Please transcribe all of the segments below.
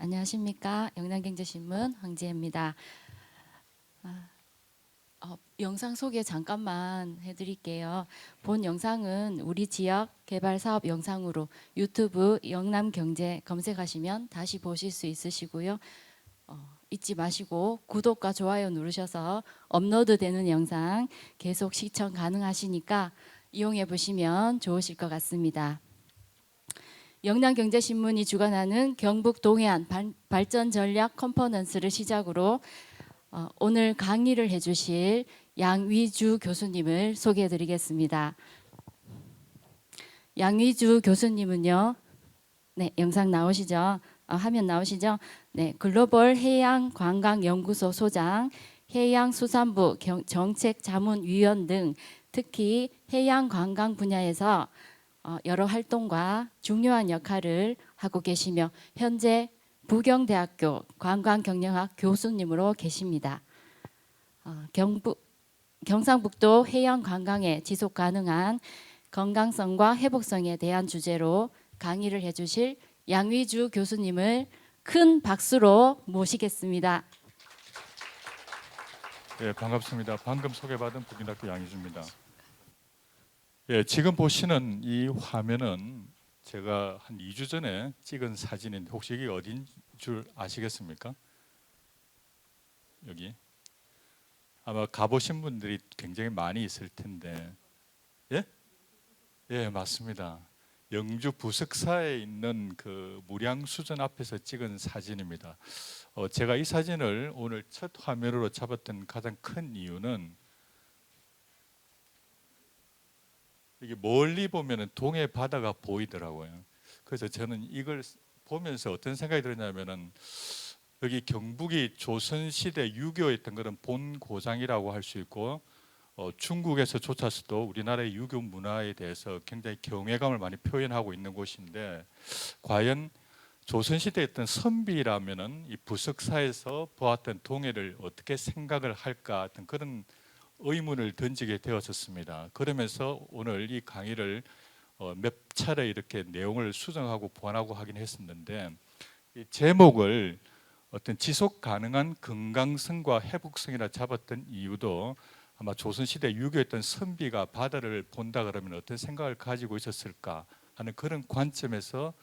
안녕하십니까. 영남경제신문 황지혜입니다. 영상 소개 잠깐만 해드릴게요. 본 영상은 우리 지역 개발 사업 영상으로 유튜브 영남경제 검색하시면 다시 보실 수 있으시고요. 잊지 마시고 구독과 좋아요 누르셔서 업로드되는 영상 계속 시청 가능하시니까 이용해 보시면 좋으실 것 같습니다. 영남경제신문이 주관하는 경북 동해안 발전 전략 컨퍼런스를 시작으로 오늘 강의를 해주실 양위주 교수님을 소개해 드리겠습니다. 양위주 교수님은요, 네, 영상 나오시죠? 화면 나오시죠? 네, 글로벌 해양관광연구소 소장, 해양수산부 정책자문위원 등 특히 해양관광 분야에서 여러 활동과 중요한 역할을 하고 계시며 현재 부경대학교 관광경영학 교수님으로 계십니다. 경상북도 해양관광의 지속가능한 건강성과 회복성에 대한 주제로 강의를 해주실 양위주 교수님을 큰 박수로 모시겠습니다. 네, 반갑습니다. 방금 소개받은 부경대학교 양위주입니다. 예, 지금 보시는 이 화면은 제가 한 2주 전에 찍은 사진인데 혹시 이게 어딘 줄 아시겠습니까? 여기 아마 가보신 분들이 굉장히 많이 있을 텐데, 예? 예, 맞습니다. 영주 부석사에 있는 그 무량수전 앞에서 찍은 사진입니다. 제가 이 사진을 오늘 첫 화면으로 잡았던 가장 큰 이유는 이게 멀리 보면은 동해 바다가 보이더라고요. 그래서 저는 이걸 보면서 어떤 생각이 들었냐면은 여기 경북이 조선시대 유교였던 그런 본고장이라고 할 수 있고 중국에서조차도 우리나라의 유교 문화에 대해서 굉장히 경외감을 많이 표현하고 있는 곳인데 과연 조선시대에 있던 선비라면은 이 부석사에서 보았던 동해를 어떻게 생각을 할까 하는 그런 의문을 던지게 되었었습니다. 그러면서 오늘 이 강의를 몇 차례 이렇게 내용을 수정하고 보완하고 하긴 했었는데 이 제목을 어떤 지속 가능한 건강성과 회복성이라 잡았던 이유도 아마 조선시대 유교했던 선비가 바다를 본다 그러면 어떤 생각을 가지고 있었을까 하는 그런 관점에서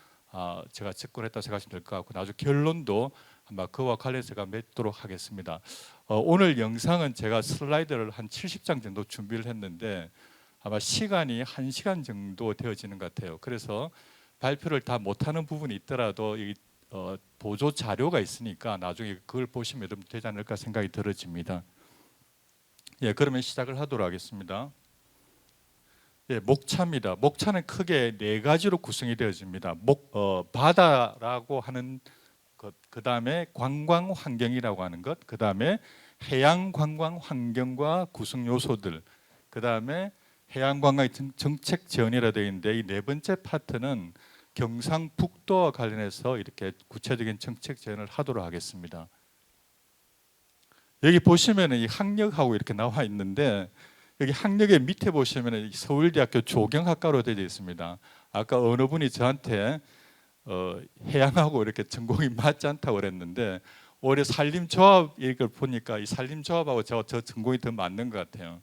제가 접근했다고 생각하시면 될 것 같고 나중에 결론도 아마 그와 관련해서 제가 맺도록 하겠습니다. 오늘 영상은 제가 슬라이드를 한 70장 정도 준비를 했는데 아마 시간이 1시간 정도 되어지는 것 같아요. 그래서 발표를 다 못하는 부분이 있더라도 보조 자료가 있으니까 나중에 그걸 보시면 되지 않을까 생각이 들어집니다. 예, 그러면 시작을 하도록 하겠습니다. 예, 목차입니다. 목차는 크게 네 가지로 구성이 되어집니다. 바다라고 하는 것, 그 다음에 관광 환경이라고 하는 것, 그 다음에 해양 관광 환경과 구성 요소들, 그 다음에 해양 관광의 정책 지원이라 되어 있는데 이 네 번째 파트는 경상북도와 관련해서 이렇게 구체적인 정책 지원을 하도록 하겠습니다. 여기 보시면은 이 학력하고 이렇게 나와 있는데 여기 학력의 밑에 보시면은 서울대학교 조경학과로 되어 있습니다. 아까 어느 분이 저한테 해양하고 이렇게 전공이 맞지 않다고 그랬는데 오히려 산림조합 이걸 보니까 이 산림조합하고 저 전공이 더 맞는 것 같아요.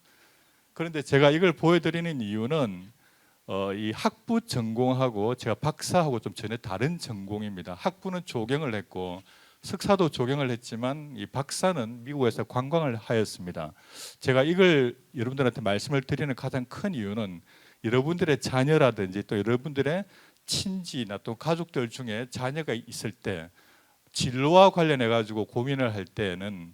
그런데 제가 이걸 보여드리는 이유는 이 학부 전공하고 제가 박사하고 좀 전혀 다른 전공입니다. 학부는 조경을 했고 석사도 조경을 했지만 이 박사는 미국에서 관광을 하였습니다. 제가 이걸 여러분들한테 말씀을 드리는 가장 큰 이유는 여러분들의 자녀라든지 또 여러분들의 친지나 또 가족들 중에 자녀가 있을 때 진로와 관련해 가지고 고민을 할 때는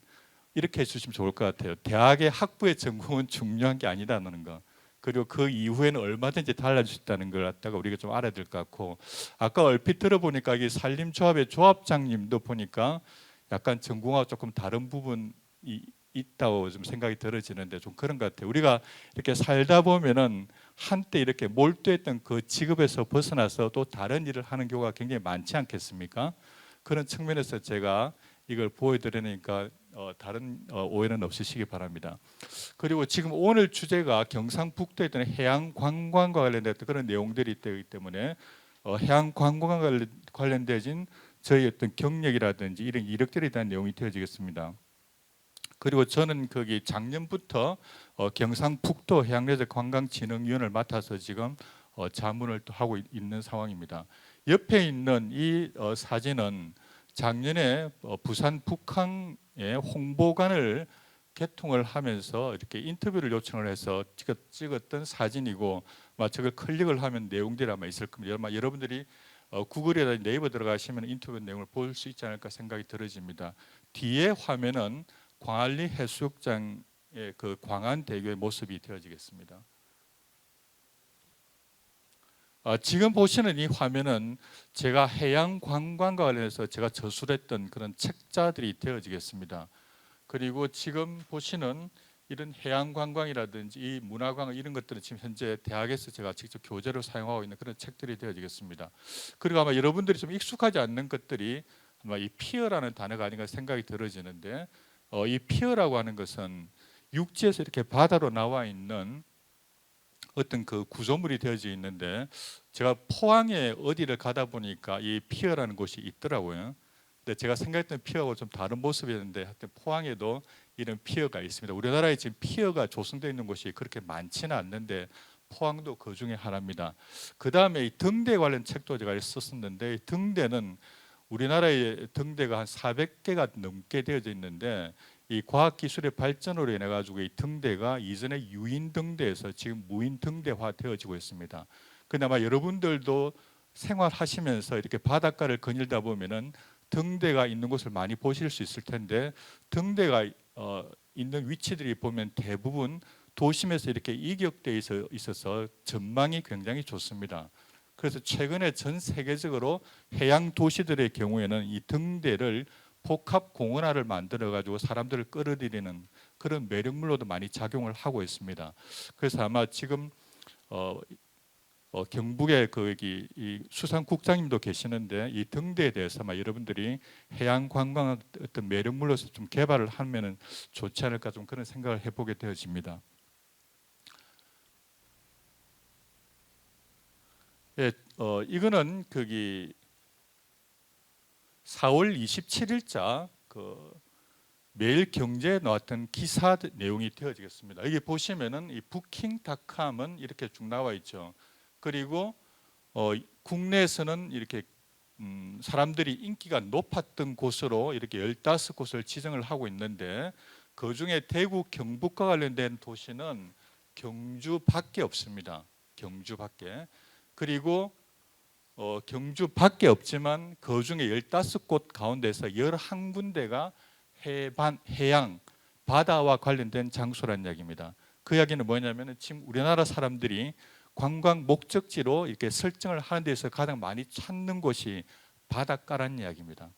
이렇게 해주시면 좋을 것 같아요. 대학의 학부의 전공은 중요한 게 아니라는 거. 그리고 그 이후에는 얼마든지 달라질 수 있다는 걸 갖다가 우리가 좀 알아야 될 것 같고 아까 얼핏 들어보니까 이 산림조합의 조합장님도 보니까 약간 전공하고 조금 다른 부분이 있다고 좀 생각이 들어지는데 좀 그런 것 같아요. 우리가 이렇게 살다 보면은 한때 이렇게 몰두했던 그 직업에서 벗어나서 또 다른 일을 하는 경우가 굉장히 많지 않겠습니까? 그런 측면에서 제가 이걸 보여드리니까 다른 오해는 없으시기 바랍니다. 그리고 지금 오늘 주제가 경상북도에 있던 해양 관광과 관련된 그런 내용들이 있기 때문에 해양 관광과 관련된 저희 어떤 경력이라든지 이런 이력들에 대한 내용이 되어지겠습니다. 그리고 저는 거기 작년부터 경상북도 해양레저 관광진흥위원을 맡아서 지금 자문을 또 하고 있는 상황입니다. 옆에 있는 이 사진은 작년에 부산 북항의 홍보관을 개통을 하면서 이렇게 인터뷰를 요청을 해서 찍었던 사진이고, 저걸 클릭을 하면 내용들이 아마 있을 겁니다. 여러분들이 구글이나 네이버 들어가시면 인터뷰 내용을 볼 수 있지 않을까 생각이 들어집니다. 뒤에 화면은 광안리 해수욕장의 그 광안대교의 모습이 되어지겠습니다. 지금 보시는 이 화면은 제가 해양 관광과 관련해서 제가 저술했던 그런 책자들이 되어지겠습니다. 그리고 지금 보시는 이런 해양 관광이라든지 이 문화 관광 이런 것들은 지금 현재 대학에서 제가 직접 교재로 사용하고 있는 그런 책들이 되어지겠습니다. 그리고 아마 여러분들이 좀 익숙하지 않는 것들이 아마 이 피어라는 단어가 아닌가 생각이 들어지는데, 이 피어라고 하는 것은 육지에서 이렇게 바다로 나와 있는 어떤 그 구조물이 되어져 있는데, 제가 포항에 어디를 가다 보니까 이 피어라는 곳이 있더라고요. 근데 제가 생각했던 피어하고 좀 다른 모습이었는데, 하여튼 포항에도 이런 피어가 있습니다. 우리나라에 지금 피어가 조성되어 있는 곳이 그렇게 많지는 않는데 포항도 그 중에 하나입니다. 그 다음에 이 등대 관련 책도 제가 썼었는데, 등대는 우리나라의 등대가 한 400개가 넘게 되어져 있는데, 이 과학기술의 발전으로 인해 가지고 이 등대가 이전에 유인 등대에서 지금 무인 등대화 되어지고 있습니다. 근데 아마 여러분들도 생활하시면서 이렇게 바닷가를 거닐다 보면은 등대가 있는 곳을 많이 보실 수 있을 텐데, 등대가 있는 위치들이 보면 대부분 도심에서 이렇게 이격되어 있어서 전망이 굉장히 좋습니다. 그래서 최근에 전 세계적으로 해양 도시들의 경우에는 이 등대를 복합 공원화를 만들어 가지고 사람들을 끌어들이는 그런 매력물로도 많이 작용을 하고 있습니다. 그래서 아마 지금 경북에 여기 이 수산국장님도 계시는데, 이 등대에 대해서 아마 여러분들이 해양 관광 어떤 매력물로서 좀 개발을 하면은 좋지 않을까, 좀 그런 생각을 해보게 되어집니다. 예, 이거는 거기 4월 27일자 그 매일경제에 나왔던 기사 내용이 되어지겠습니다. 여기 보시면은 이 부킹닷컴은 이렇게 쭉 나와 있죠. 그리고 국내에서는 이렇게 사람들이 인기가 높았던 곳으로 이렇게 15곳을 지정을 하고 있는데, 그 중에 대구 경북과 관련된 도시는 경주밖에 없습니다. 경주밖에. 그리고 경주밖에 없지만 그 중에 15곳 가운데서 11군데가 해양, 바다와 관련된 장소라는 이야기입니다. 그 이야기는 뭐냐면 지금 우리나라 사람들이 관광 목적지로 이렇게 설정을 하는 데서 가장 많이 찾는 곳이 바닷가라는 이야기입니다.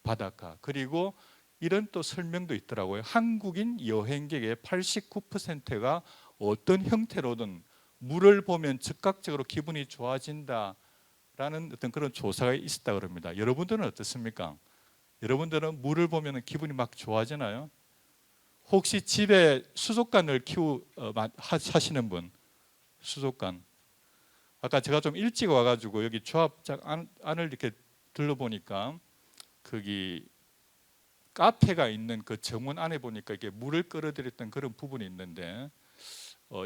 바닷가. 그리고 이런 또 설명도 있더라고요. 한국인 여행객의 89%가 어떤 형태로든 물을 보면 즉각적으로 기분이 좋아진다라는 어떤 그런 조사가 있었다 그럽니다. 여러분들은 어떻습니까? 여러분들은 물을 보면 기분이 막 좋아지나요? 혹시 집에 수족관을 하시는 분? 수족관. 아까 제가 좀 일찍 와가지고 여기 조합장 안을 이렇게 둘러보니까 거기 카페가 있는 그 정원 안에 보니까 이게 물을 끌어들였던 그런 부분이 있는데,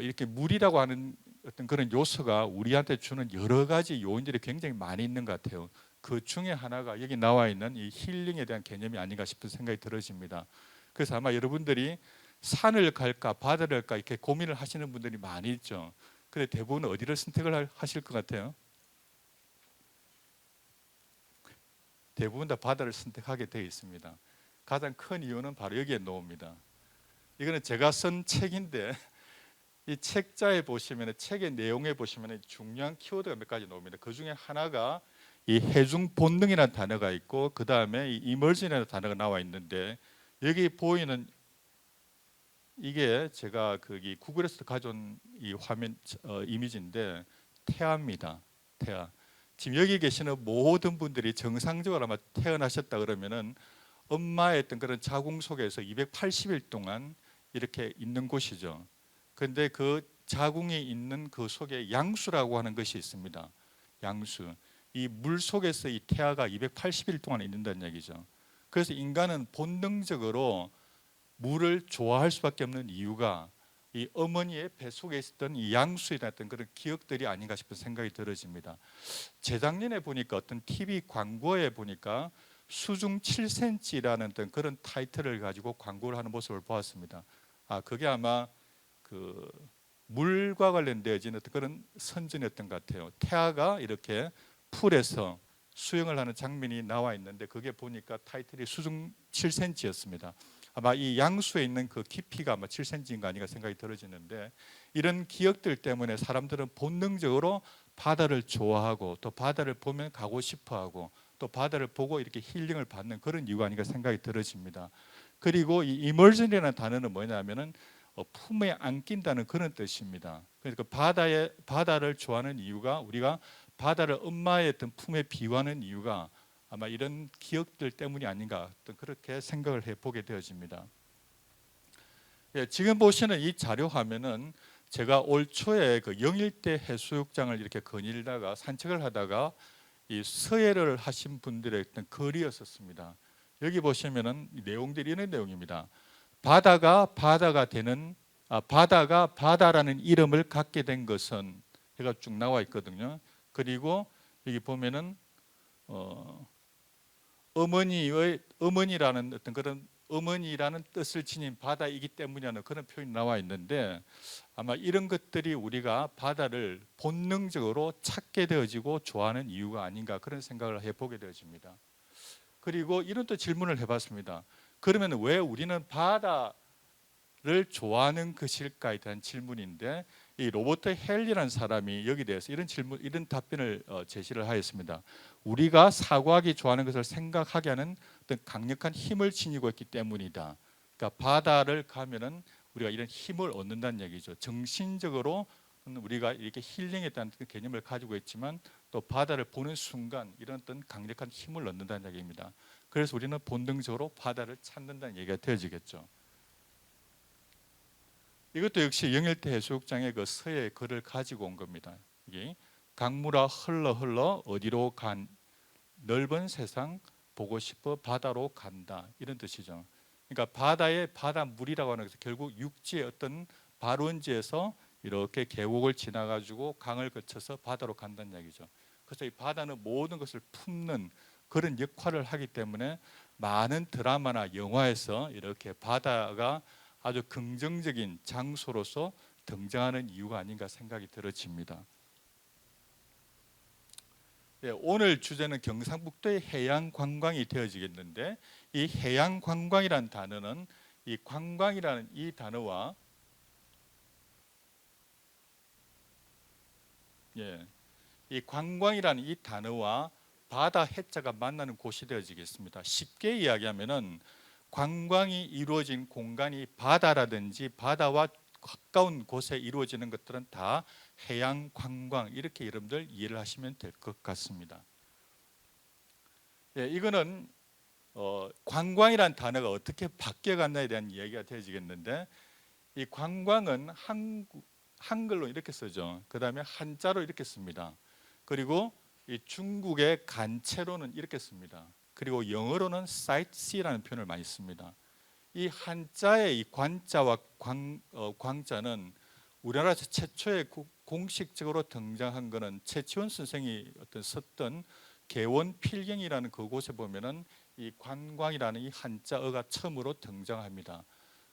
이렇게 물이라고 하는 어떤 그런 요소가 우리한테 주는 여러 가지 요인들이 굉장히 많이 있는 것 같아요. 그 중에 하나가 여기 나와 있는 이 힐링에 대한 개념이 아닌가 싶은 생각이 들어집니다. 그래서 아마 여러분들이 산을 갈까 바다를 갈까 이렇게 고민을 하시는 분들이 많이 있죠. 근데 대부분 어디를 선택을 하실 것 같아요? 대부분 다 바다를 선택하게 되어 있습니다. 가장 큰 이유는 바로 여기에 나옵니다. 이거는 제가 쓴 책인데, 이 책자에 보시면, 책의 내용에 보시면 중요한 키워드가 몇 가지 나옵니다. 그 중에 하나가 이 해중 본능이라는 단어가 있고, 그 다음에 이 이머전이라는 단어가 나와 있는데, 여기 보이는 이게 제가 거기 구글에서 가져온 이 화면 이미지인데, 태아입니다. 태아. 지금 여기 계시는 모든 분들이 정상적으로 아마 태어나셨다 그러면은 엄마의 어떤 그런 자궁 속에서 280일 동안 이렇게 있는 곳이죠. 그런데 그 자궁이 있는 그 속에 양수라고 하는 것이 있습니다. 양수. 이 물 속에서 이 태아가 280일 동안 있는다는 얘기죠. 그래서 인간은 본능적으로 물을 좋아할 수밖에 없는 이유가 이 어머니의 배 속에 있었던 이 양수에 났던 그런 기억들이 아닌가 싶은 생각이 들어집니다. 재작년에 보니까 어떤 TV 광고에 보니까 수중 7cm라는 어떤 그런 타이틀을 가지고 광고를 하는 모습을 보았습니다. 그게 아마 그 물과 관련되어진 어떤 그런 선전이었던 것 같아요. 태아가 이렇게 풀에서 수영을 하는 장면이 나와 있는데 그게 보니까 타이틀이 수중 7cm였습니다. 아마 이 양수에 있는 그 깊이가 아마 7cm인가 아닌가 생각이 들어지는데 이런 기억들 때문에 사람들은 본능적으로 바다를 좋아하고 또 바다를 보면 가고 싶어하고 또 바다를 보고 이렇게 힐링을 받는 그런 이유가 아닌가 생각이 들어집니다. 그리고 이 이머전이라는 단어는 뭐냐면은 품에 안긴다는 그런 뜻입니다. 그러니까 바다를 좋아하는 이유가 우리가 바다를 엄마의 어떤 품에 비유하는 이유가 아마 이런 기억들 때문이 아닌가 그렇게 생각을 해보게 되어집니다. 예, 지금 보시는 이 자료 화면은 제가 올 초에 그 영일대 해수욕장을 이렇게 거닐다가 산책을 하다가 이 서해를 하신 분들의 어떤 글이었었습니다. 여기 보시면은 내용들이 이런 내용입니다. 바다가 바다라는 이름을 갖게 된 것은 해가 쭉 나와 있거든요. 그리고 여기 보면은 어머니라는 어떤 그런 어머니라는 뜻을 지닌 바다이기 때문이라는 그런 표현이 나와 있는데 아마 이런 것들이 우리가 바다를 본능적으로 찾게 되어지고 좋아하는 이유가 아닌가 그런 생각을 해보게 되어집니다. 그리고 이런 또 질문을 해봤습니다. 그러면 왜 우리는 바다를 좋아하는 것일까에 대한 질문인데 이 로버트 헬리라는 사람이 여기 대해서 이런 답변을 제시를 하였습니다. 우리가 사고하기 좋아하는 것을 생각하게 하는 어떤 강력한 힘을 지니고 있기 때문이다. 그러니까 바다를 가면은 우리가 이런 힘을 얻는다는 얘기죠. 정신적으로 우리가 이렇게 힐링했다는 개념을 가지고 있지만 또 바다를 보는 순간 이런 어떤 강력한 힘을 얻는다는 얘기입니다. 그래서 우리는 본능적으로 바다를 찾는다는 얘기가 되어지겠죠. 이것도 역시 영일대 해수욕장의 그 서해 글을 가지고 온 겁니다. 이게 강물아 흘러 어디로 간 넓은 세상 보고 싶어 바다로 간다 이런 뜻이죠. 그러니까 바다의 바닷물이라고 하는 것은 결국 육지의 어떤 발원지에서 이렇게 계곡을 지나가지고 강을 거쳐서 바다로 간다는 얘기죠. 그래서 이 바다는 모든 것을 품는 그런 역할을 하기 때문에 많은 드라마나 영화에서 이렇게 바다가 아주 긍정적인 장소로서 등장하는 이유가 아닌가 생각이 들어집니다. 예, 오늘 주제는 경상북도의 해양 관광이 되어지겠는데 이 해양 관광이라는 단어는 이 관광이라는 이 단어와 이 관광이라는 이 단어와 바다 해자가 만나는 곳이 되어지겠습니다. 쉽게 이야기하면은 관광이 이루어진 공간이 바다라든지 바다와 가까운 곳에 이루어지는 것들은 다 해양 관광 이렇게 여러분들 이해를 하시면 될 것 같습니다. 예, 이거는 관광이란 단어가 어떻게 바뀌어갔나에 대한 이야기가 되어지겠는데 이 관광은 한글로 이렇게 쓰죠. 그 다음에 한자로 이렇게 씁니다. 그리고 이 중국의 간체로는 이렇게 씁니다. 그리고 영어로는 sightsee라는 표현을 많이 씁니다. 이 한자의 이 관자와 광자는 우리나라에서 최초에 공식적으로 등장한 것은 최치원 선생이 썼던 개원 필경이라는 그곳에 보면은 이 관광이라는 이 한자어가 처음으로 등장합니다.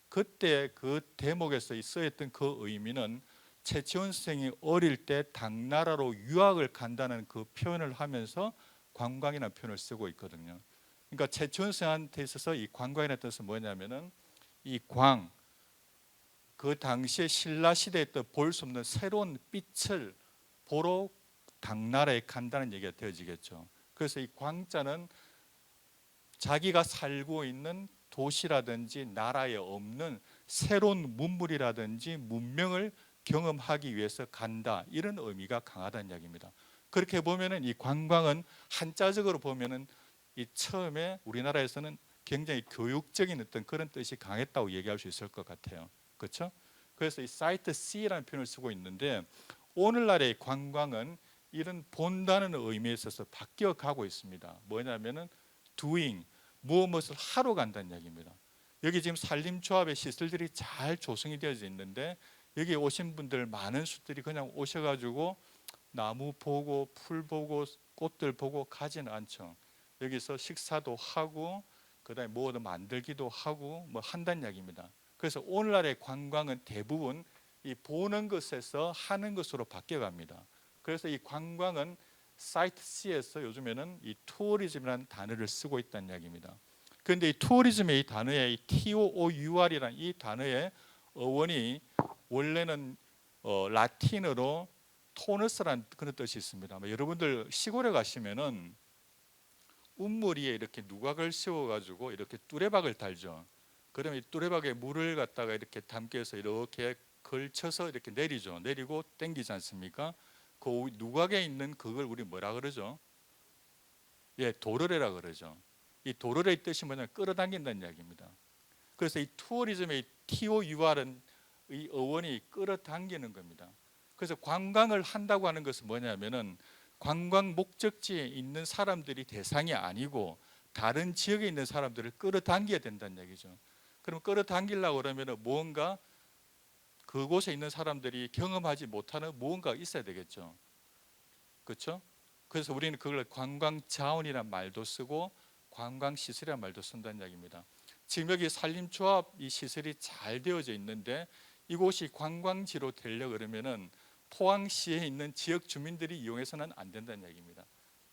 그때 그 대목에서 쓰였던 그 의미는 최치원 선생이 어릴 때 당나라로 유학을 간다는 그 표현을 하면서 관광이라는 표현을 쓰고 있거든요. 그러니까 최치원 선생한테 있어서 이 관광이라는 뜻은 뭐냐면은 이 그 당시에 신라 시대에 볼 수 없는 새로운 빛을 보러 당나라에 간다는 얘기가 되어지겠죠. 그래서 이 광자는 자기가 살고 있는 도시라든지 나라에 없는 새로운 문물이라든지 문명을 경험하기 위해서 간다 이런 의미가 강하다는 이야기입니다. 그렇게 보면은 이 관광은 한자적으로 보면은 이 처음에 우리나라에서는 굉장히 교육적인 어떤 그런 뜻이 강했다고 얘기할 수 있을 것 같아요. 그렇죠? 그래서 이 사이트 C라는 표현을 쓰고 있는데 오늘날의 관광은 이런 본다는 의미에 있어서 바뀌어 가고 있습니다. 뭐냐면은 doing, 무엇을 하러 간다는 이야기입니다. 여기 지금 산림조합의 시설들이 잘 조성이 되어져 있는데 여기 오신 분들 많은 수들이 그냥 오셔가지고 나무 보고 풀 보고 꽃들 보고 가지는 않죠. 여기서 식사도 하고 그다음에 뭐도 만들기도 하고 뭐 한다는 이야기입니다. 그래서 오늘날의 관광은 대부분 이 보는 것에서 하는 것으로 바뀌어갑니다. 그래서 이 관광은 사이트시에서 요즘에는 이 투어리즘이라는 단어를 쓰고 있다는 이야기입니다. 그런데 이 투어리즘의 이 단어의 이 TOOUR이라는 이 단어의 어원이 원래는 라틴어로 토너스라는 그런 뜻이 있습니다. 여러분들 시골에 가시면은 운물 위에 이렇게 누각을 씌워가지고 이렇게 뚜레박을 달죠. 그러면 이 뚜레박에 물을 갖다가 이렇게 담겨서 이렇게 걸쳐서 이렇게 내리죠. 내리고 땡기지 않습니까? 그 누각에 있는 그걸 우리 뭐라 그러죠? 예, 도르래라 그러죠. 이 도르래의 뜻이 뭐냐면 끌어당긴다는 이야기입니다. 그래서 이 투어리즘의 TOUR은 이 어원이 끌어당기는 겁니다. 그래서 관광을 한다고 하는 것은 뭐냐면은 관광 목적지에 있는 사람들이 대상이 아니고 다른 지역에 있는 사람들을 끌어당겨야 된다는 얘기죠. 그럼 끌어당기려고 그러면 무언가 그곳에 있는 사람들이 경험하지 못하는 무언가가 있어야 되겠죠. 그렇죠? 그래서 우리는 그걸 관광 자원이라는 말도 쓰고 관광 시설이라는 말도 쓴다는 이야기입니다. 지금 여기 산림조합 이 시설이 잘 되어져 있는데 이곳이 관광지로 되려 그러면은 포항시에 있는 지역 주민들이 이용해서는 안 된다는 얘기입니다.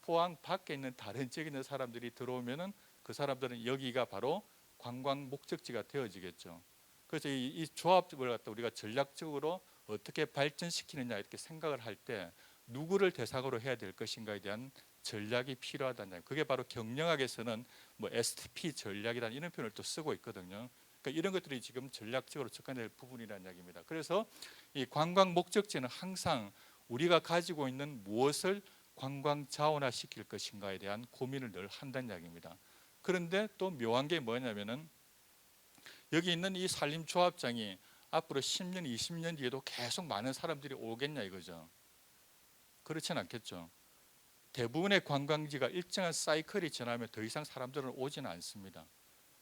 포항 밖에 있는 다른 지역에 있는 사람들이 들어오면은 그 사람들은 여기가 바로 관광 목적지가 되어지겠죠. 그래서 이 조합을 갖다 우리가 전략적으로 어떻게 발전시키느냐 이렇게 생각을 할 때 누구를 대상으로 해야 될 것인가에 대한 전략이 필요하다는 그게 바로 경영학에서는 뭐 STP 전략이라는 이런 표현을 또 쓰고 있거든요. 그러니까 이런 것들이 지금 전략적으로 접근될 부분이라는 이야기입니다. 그래서 이 관광 목적지는 항상 우리가 가지고 있는 무엇을 관광 자원화 시킬 것인가에 대한 고민을 늘 한다는 이야기입니다. 그런데 또 묘한 게 뭐냐면은 여기 있는 이 산림조합장이 앞으로 10년, 20년 뒤에도 계속 많은 사람들이 오겠냐 이거죠. 그렇지는 않겠죠. 대부분의 관광지가 일정한 사이클이 지나면 더 이상 사람들은 오지는 않습니다.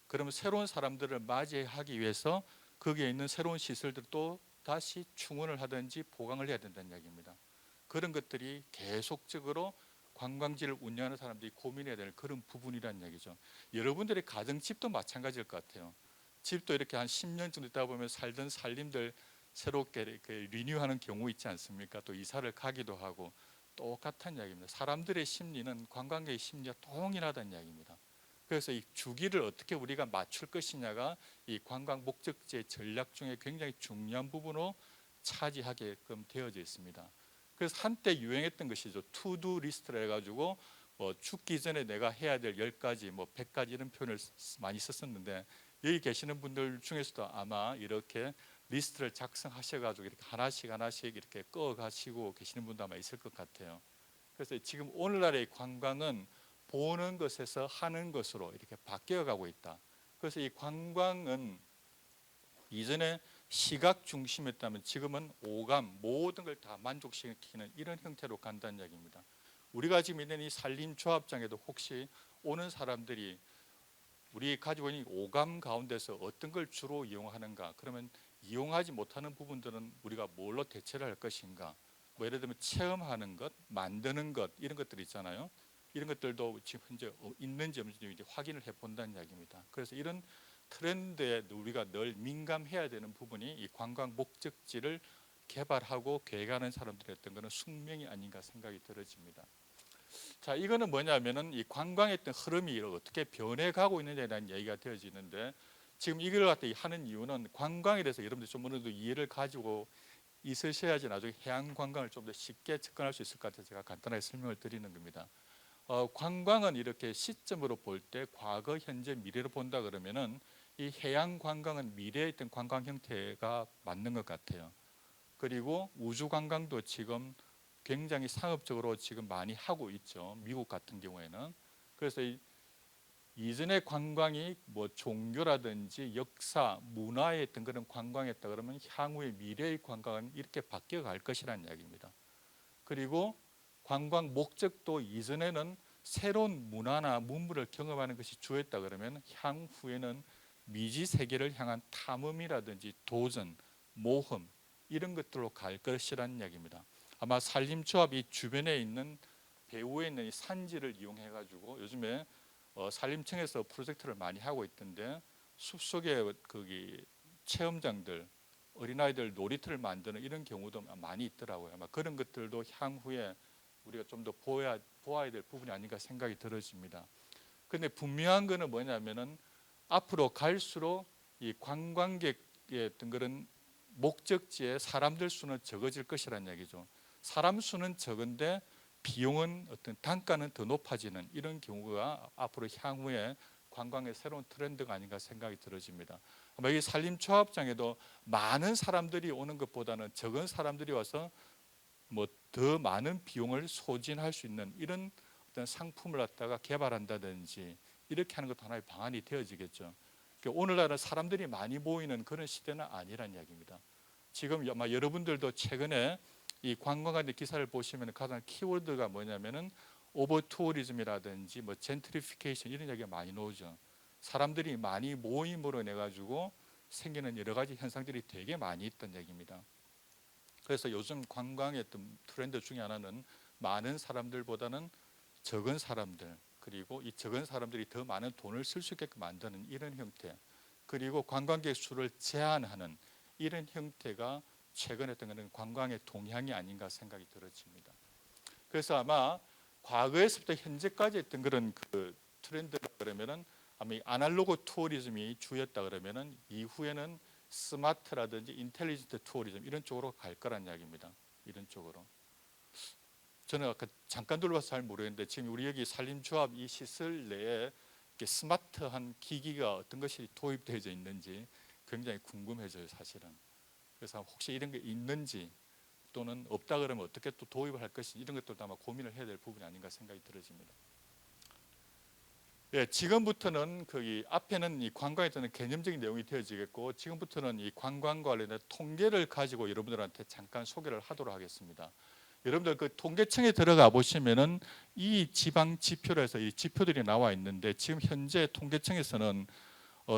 그러면 새로운 사람들을 맞이하기 위해서 거기에 있는 새로운 시설들을 또 다시 충원을 하든지 보강을 해야 된다는 이야기입니다. 그런 것들이 계속적으로 관광지를 운영하는 사람들이 고민해야 될 그런 부분이라는 얘기죠. 여러분들의 가정집도 마찬가지일 것 같아요. 집도 이렇게 한 10년 정도 있다 보면 살던 살림들 새롭게 이렇게 리뉴하는 경우 있지 않습니까? 또 이사를 가기도 하고 똑같은 이야기입니다. 사람들의 심리는 관광객의 심리와 동일하다는 이야기입니다. 그래서 이 주기를 어떻게 우리가 맞출 것이냐가 이 관광 목적지의 전략 중에 굉장히 중요한 부분으로 차지하게끔 되어져 있습니다. 그래서 한때 유행했던 것이죠. 투두 리스트를 해가지고 뭐 죽기 전에 내가 해야 될 10가지, 뭐 100가지 이런 표현을 많이 썼었는데 여기 계시는 분들 중에서도 아마 이렇게 리스트를 작성하셔가지고 이렇게 하나씩 하나씩 이렇게 꺼가시고 계시는 분도 아마 있을 것 같아요. 그래서 지금 오늘날의 관광은 보는 것에서 하는 것으로 이렇게 바뀌어가고 있다. 그래서 이 관광은 이전에 시각 중심이었다면 지금은 오감 모든 걸 다 만족시키는 이런 형태로 간다는 얘기입니다. 우리가 지금 있는 이 산림조합장에도 혹시 오는 사람들이 우리 가지고 있는 오감 가운데서 어떤 걸 주로 이용하는가? 그러면 이용하지 못하는 부분들은 우리가 뭘로 대체를 할 것인가? 뭐 예를 들면 체험하는 것, 만드는 것 이런 것들 있잖아요. 이런 것들도 지금 현재 있는지 없는지 이제 확인을 해본다는 이야기입니다. 그래서 이런 트렌드에 우리가 늘 민감해야 되는 부분이 이 관광 목적지를 개발하고 계획하는 사람들의 어떤 거는 숙명이 아닌가 생각이 들어집니다. 자, 이거는 뭐냐면은 이 관광의 어떤 흐름이 어떻게 변해가고 있느냐에 대한 얘기가 되어지는데 지금 이걸 갖다 하는 이유는 관광에 대해서 여러분들 좀 어느 정도 이해를 가지고 있으셔야지 나중에 해양 관광을 좀 더 쉽게 접근할 수 있을 것 같아서 제가 간단하게 설명을 드리는 겁니다. 관광은 이렇게 시점으로 볼 때 과거, 현재, 미래로 본다 그러면은 이 해양 관광은 미래에 있던 관광 형태가 맞는 것 같아요. 그리고 우주 관광도 지금 굉장히 상업적으로 지금 많이 하고 있죠. 미국 같은 경우에는. 그래서 이전의 관광이 뭐 종교라든지 역사, 문화에 있던 그런 관광이었다 그러면 향후의 미래의 관광은 이렇게 바뀌어 갈 것이라는 이야기입니다. 그리고 관광 목적도 이전에는 새로운 문화나 문물을 경험하는 것이 주였다 그러면 향후에는 미지 세계를 향한 탐험이라든지 도전, 모험 이런 것들로 갈 것이라는 이야기입니다. 아마 산림조합이 주변에 있는 배후에 있는 이 산지를 이용해 가지고 요즘에 산림청에서 프로젝트를 많이 하고 있던데 숲속에 거기 체험장들 어린아이들 놀이터를 만드는 이런 경우도 많이 있더라고요. 아마 그런 것들도 향후에 우리가 좀 더 보아야 될 부분이 아닌가 생각이 들어집니다. 그런데 분명한 거는 뭐냐면은 앞으로 갈수록 이 관광객의 어떤 그런 목적지에 사람들 수는 적어질 것이라는 얘기죠. 사람 수는 적은데 비용은 어떤 단가는 더 높아지는 이런 경우가 앞으로 향후에 관광의 새로운 트렌드가 아닌가 생각이 들어집니다. 아마 이 산림초합장에도 많은 사람들이 오는 것보다는 적은 사람들이 와서 뭐 더 많은 비용을 소진할 수 있는 이런 어떤 상품을 갖다가 개발한다든지 이렇게 하는 것도 하나의 방안이 되어지겠죠. 그러니까 오늘날은 사람들이 많이 모이는 그런 시대는 아니란 이야기입니다. 지금 아마 여러분들도 최근에 이 관광객 기사를 보시면 가장 키워드가 뭐냐면은 오버 투어리즘이라든지 뭐 젠트리피케이션 이런 이야기가 많이 나오죠. 사람들이 많이 모임으로 내 가지고 생기는 여러 가지 현상들이 되게 많이 있던 얘기입니다. 그래서 요즘 관광의 어떤 트렌드 중에 하나는 많은 사람들보다는 적은 사람들, 그리고 이 적은 사람들이 더 많은 돈을 쓸 수 있게끔 만드는 이런 형태, 그리고 관광객 수를 제한하는 이런 형태가 최근에 어떤 그런 관광의 동향이 아닌가 생각이 들어집니다. 그래서 아마 과거에서부터 현재까지 했던 그런 그 트렌드라 그러면은 아마 이 아날로그 투어리즘이 주였다 그러면은 이후에는 스마트라든지 인텔리전트 투어리즘 이런 쪽으로 갈 거란 이야기입니다. 이런 쪽으로. 저는 아까 잠깐 둘러봐서 잘 모르겠는데 지금 우리 여기 산림조합 이 시설 내에 스마트한 기기가 어떤 것이 도입되어 있는지 굉장히 궁금해져요, 사실은. 그래서 혹시 이런 게 있는지 또는 없다 그러면 어떻게 또 도입을 할 것인지 이런 것들도 아마 고민을 해야 될 부분이 아닌가 생각이 들어집니다. 예, 지금부터는 그 앞에는 이 관광에 대한 개념적인 내용이 되어지겠고 지금부터는 이 관광과 관련된 통계를 가지고 여러분들한테 잠깐 소개를 하도록 하겠습니다. 여러분들 그 통계청에 들어가 보시면은 이 지방 지표에서 이 지표들이 나와 있는데 지금 현재 통계청에서는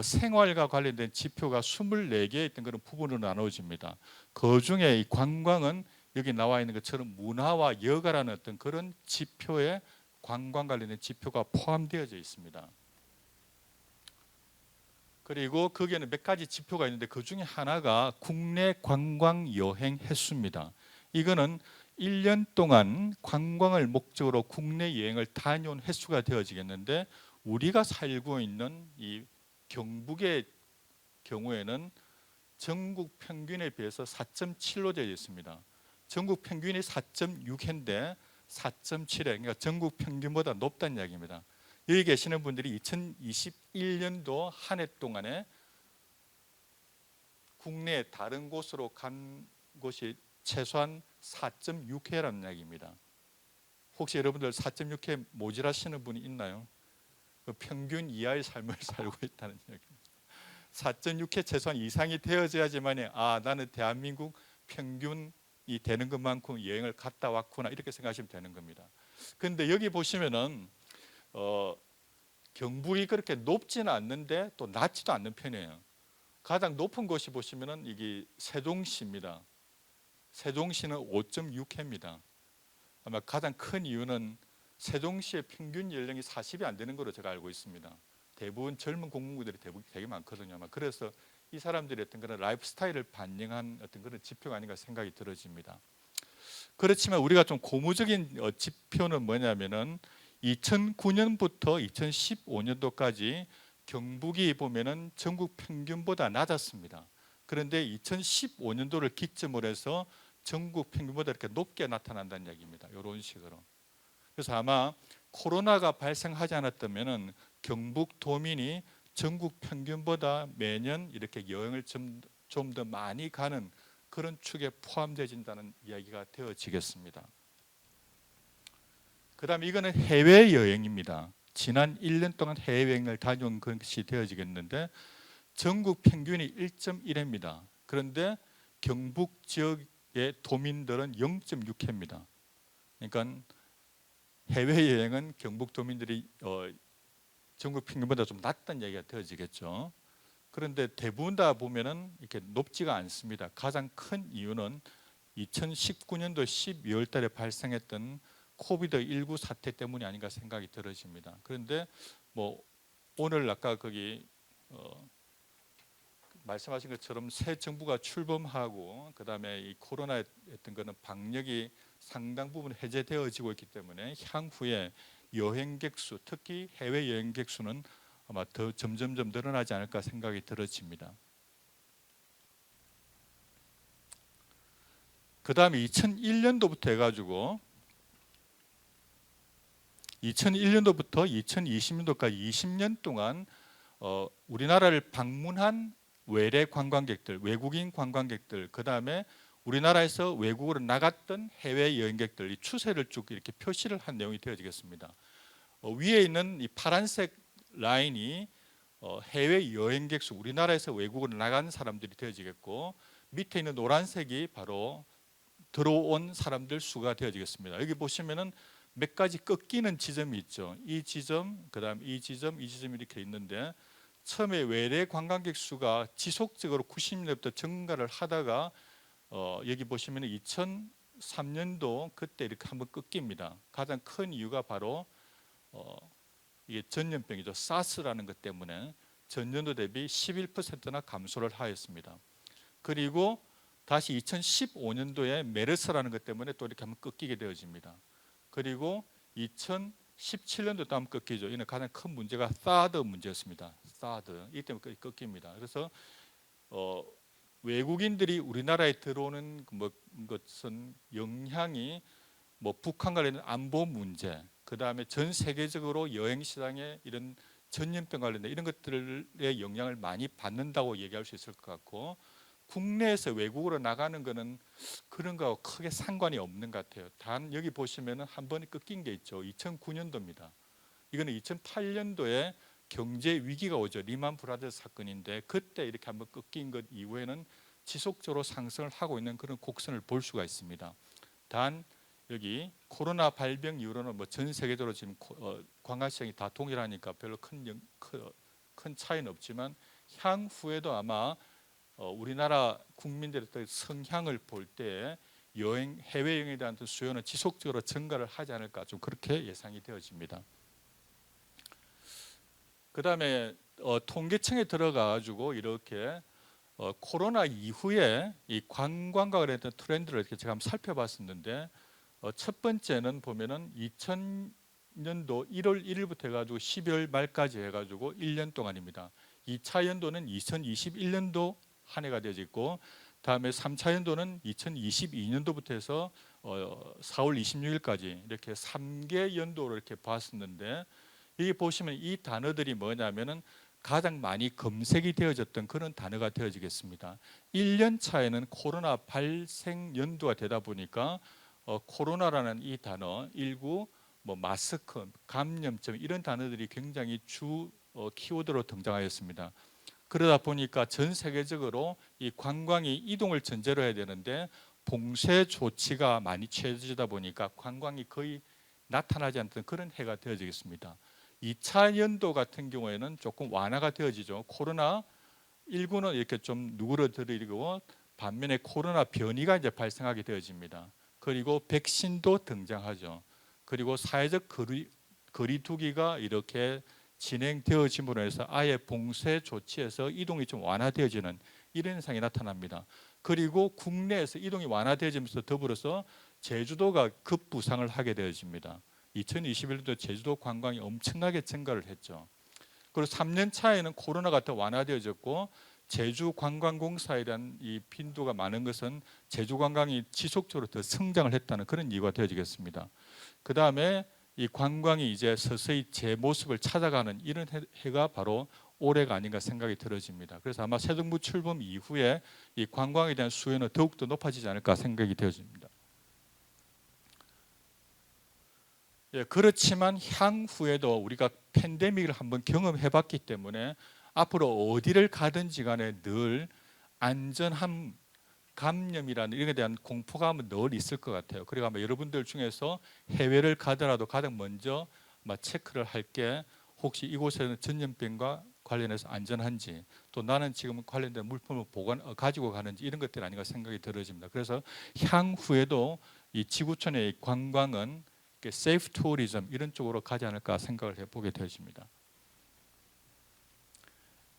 생활과 관련된 지표가 24개의 있던 그런 부분으로 나눠집니다. 그 중에 이 관광은 여기 나와 있는 것처럼 문화와 여가라는 어떤 그런 지표에 관광 관련된 지표가 포함되어져 있습니다. 그리고 거기에는 몇 가지 지표가 있는데 그 중에 하나가 국내 관광 여행 횟수입니다. 이거는 1년 동안 관광을 목적으로 국내 여행을 다녀온 횟수가 되어지겠는데 우리가 살고 있는 이 경북의 경우에는 전국 평균에 비해서 4.7로 되어 있습니다. 전국 평균이 4.6회인데 4.7회, 그러니까 전국 평균보다 높다는 이야기입니다. 여기 계시는 분들이 2021년도 한 해 동안에 국내 다른 곳으로 간 곳이 최소한 4.6회라는 이야기입니다. 혹시 여러분들 4.6회 모자라시는 분이 있나요? 그 평균 이하의 삶을 살고 있다는 이야기입니다. 4.6회 최소한 이상이 되어져야지만 나는 대한민국 평균이 되는 것만큼 여행을 갔다 왔구나 이렇게 생각하시면 되는 겁니다. 그런데 여기 보시면은 경북이 그렇게 높지는 않는데 또 낮지도 않는 편이에요. 가장 높은 곳이 보시면은 이게 세종시입니다. 세종시는 5.6회입니다. 아마 가장 큰 이유는 세종시의 평균 연령이 40이 안 되는 걸로 제가 알고 있습니다. 대부분 젊은 공무원들이 되게 많거든요. 아마 그래서 이 사람들의 어떤 그런 라이프 스타일을 반영한 어떤 그런 지표가 아닌가 생각이 들어집니다. 그렇지만 우리가 좀 고무적인 지표는 뭐냐면은 2009년부터 2015년도까지 경북이 보면은 전국 평균보다 낮았습니다. 그런데 2015년도를 기점으로 해서 전국 평균보다 이렇게 높게 나타난다는 얘기입니다. 이런 식으로. 그래서 아마 코로나가 발생하지 않았다면은 경북 도민이 전국 평균보다 매년 이렇게 여행을 좀 더 많이 가는 그런 축에 포함되어진다는 이야기가 되어지겠습니다. 그다음에 이거는 해외 여행입니다. 지난 1년 동안 해외여행을 다녀온 것이 되어지겠는데 전국 평균이 1.1회입니다. 그런데 경북 지역의 도민들은 0.6회입니다. 그러니까 해외 여행은 경북도민들이 전국 평균보다 좀 낮다는 얘기가 되어지겠죠. 그런데 대부분 다 보면은 이렇게 높지가 않습니다. 가장 큰 이유는 2019년도 12월 달에 발생했던 코비드-19 사태 때문이 아닌가 생각이 들어집니다. 그런데 뭐 오늘 아까 거기 말씀하신 것처럼 새 정부가 출범하고 그다음에 이 코로나 했던 거는 방역이 상당 부분 해제되어지고 있기 때문에 향후에 여행객 수, 특히 해외 여행객 수는 아마 더 점점점 늘어나지 않을까 생각이 들어집니다. 그다음에 2001년도부터 해가지고 2001년도부터 2020년도까지 20년 동안 우리나라를 방문한 외래 관광객들, 외국인 관광객들, 그 다음에 우리나라에서 외국으로 나갔던 해외 여행객들 이 추세를 쭉 이렇게 표시를 한 내용이 되어지겠습니다. 위에 있는 이 파란색 라인이 해외 여행객 수, 우리나라에서 외국으로 나간 사람들이 되어지겠고, 밑에 있는 노란색이 바로 들어온 사람들 수가 되어지겠습니다. 여기 보시면은 몇 가지 꺾이는 지점이 있죠. 이 지점, 그다음 이 지점, 이 지점이 이렇게 있는데 처음에 외래 관광객 수가 지속적으로 90년대부터 증가를 하다가 여기 보시면 2003년도 그때 이렇게 한번 꺾입니다. 가장 큰 이유가 바로 이게 전염병이죠. 사스라는 것 때문에 전년도 대비 11%나 감소를 하였습니다. 그리고 다시 2015년도에 메르스라는 것 때문에 또 이렇게 한번 꺾이게 되어집니다. 그리고 2017년도 또 한번 꺾이죠. 이는 가장 큰 문제가 사드 문제였습니다. 사드 이 때문에 꺾입니다. 그래서 외국인들이 우리나라에 들어오는 것은 영향이 북한 관련된 안보 문제, 그 다음에 전 세계적으로 여행 시장에 이런 전염병 관련된 이런 것들의 영향을 많이 받는다고 얘기할 수 있을 것 같고, 국내에서 외국으로 나가는 거는 그런 거하고 크게 상관이 없는 것 같아요. 단 여기 보시면은 한 번에 꺾인 게 있죠. 2009년도입니다. 이거는 2008년도에 경제 위기가 오죠. 리만 브라더스 사건인데 그때 이렇게 한번 꺾인 것 이후에는 지속적으로 상승을 하고 있는 그런 곡선을 볼 수가 있습니다. 단 여기 코로나 발병 이후로는 전 세계적으로 지금 관광 시장이 다 동일하니까 별로 큰 차이는 없지만 향후에도 아마 우리나라 국민들의 성향을 볼 때 해외 여행에 대한 수요는 지속적으로 증가를 하지 않을까 좀 그렇게 예상이 되어집니다. 그다음에 통계청에 들어가가지고 이렇게 코로나 이후에 이 관광과 관련된 트렌드를 이렇게 제가 한번 살펴봤었는데 첫 번째는 보면은 2000년도 1월 1일부터 해가지고 12월 말까지 해가지고 1년 동안입니다. 2차 연도는 2021년도 한 해가 되어지고, 다음에 3차 연도는 2022년도부터 해서 4월 26일까지 이렇게 3개 연도로 이렇게 봤었는데, 여기 보시면 이 단어들이 뭐냐면은 가장 많이 검색이 되어졌던 그런 단어가 되어지겠습니다. 1년 차에는 코로나 발생 연도가 되다 보니까 코로나라는 이 단어, 19 마스크, 감염증 이런 단어들이 굉장히 주 키워드로 등장하였습니다. 그러다 보니까 전 세계적으로 이 관광이 이동을 전제로 해야 되는데 봉쇄 조치가 많이 취해지다 보니까 관광이 거의 나타나지 않던 그런 해가 되어지겠습니다. 2차 연도 같은 경우에는 조금 완화가 되어지죠. 코로나 19는 이렇게 좀 누그러들이고 반면에 코로나 변이가 이제 발생하게 되어집니다. 그리고 백신도 등장하죠. 그리고 사회적 거리두기가 이렇게 진행되어짐으로 해서 아예 봉쇄 조치에서 이동이 좀 완화되어지는 이런 현상이 나타납니다. 그리고 국내에서 이동이 완화되어지면서 더불어서 제주도가 급부상을 하게 되어집니다. 2021년도 제주도 관광이 엄청나게 증가를 했죠. 그리고 3년 차에는 코로나가 더 완화되어졌고 제주관광공사에 대한 이 빈도가 많은 것은 제주관광이 지속적으로 더 성장을 했다는 그런 이유가 되어지겠습니다. 그 다음에 이 관광이 이제 서서히 제 모습을 찾아가는 이런 해가 바로 올해가 아닌가 생각이 들어집니다. 그래서 아마 새 정부 출범 이후에 이 관광에 대한 수요는 더욱더 높아지지 않을까 생각이 되어집니다. 예, 그렇지만 향후에도 우리가 팬데믹을 한번 경험해봤기 때문에 앞으로 어디를 가든지 간에 늘 안전함, 감염이라는 이런 데 대한 공포감은 늘 있을 것 같아요. 그리고 아마 여러분들 중에서 해외를 가더라도 가장 먼저 체크를 할 게 혹시 이곳에는 전염병과 관련해서 안전한지, 또 나는 지금 관련된 물품을 가지고 가는지, 이런 것들이 아닌가 생각이 들어집니다. 그래서 향후에도 이 지구촌의 관광은 세이프 투어리즘 이런 쪽으로 가지 않을까 생각을 해보게 되어집니다.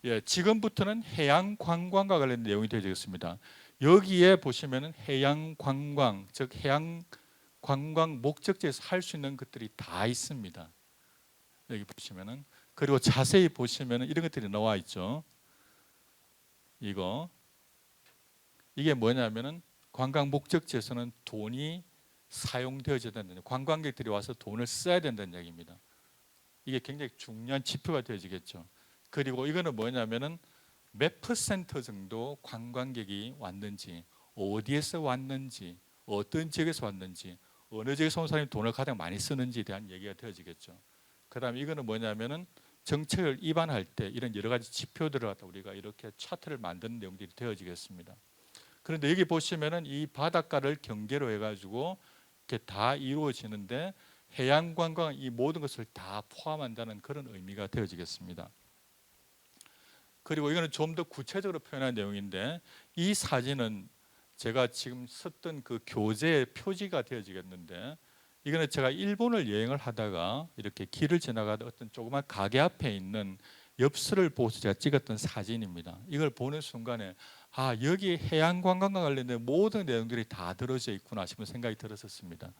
예, 지금부터는 해양 관광과 관련된 내용이 되어지겠습니다. 여기에 보시면은 해양 관광, 즉 해양 관광 목적지에서 할 수 있는 것들이 다 있습니다. 여기 보시면은, 그리고 자세히 보시면은 이런 것들이 나와 있죠. 이게 뭐냐면은 관광 목적지에서는 돈이 사용되어져야 된다는, 관광객들이 와서 돈을 써야 된다는 얘기입니다. 이게 굉장히 중요한 지표가 되어지겠죠. 그리고 이거는 뭐냐면은 몇 퍼센트 정도 관광객이 왔는지, 어디에서 왔는지, 어떤 지역에서 왔는지, 어느 지역에서 온 사람이 돈을 가장 많이 쓰는지에 대한 얘기가 되어지겠죠. 그 다음에 이거는 뭐냐면은 정책을 입안할 때 이런 여러 가지 지표들을 갖다 우리가 이렇게 차트를 만드는 내용들이 되어지겠습니다. 그런데 여기 보시면은 이 바닷가를 경계로 해가지고 이렇게 다 이루어지는데, 해양 관광 이 모든 것을 다 포함한다는 그런 의미가 되어지겠습니다. 그리고 이거는 좀 더 구체적으로 표현한 내용인데, 이 사진은 제가 지금 썼던 그 교재의 표지가 되어지겠는데, 이거는 제가 일본을 여행을 하다가 이렇게 길을 지나가다 어떤 조그만 가게 앞에 있는 엽서를 보고서 제가 찍었던 사진입니다. 이걸 보는 순간에 여기 해양 관광과 관련된 모든 내용들이 다 들어져 있구나 싶은 생각이 들었었습니다.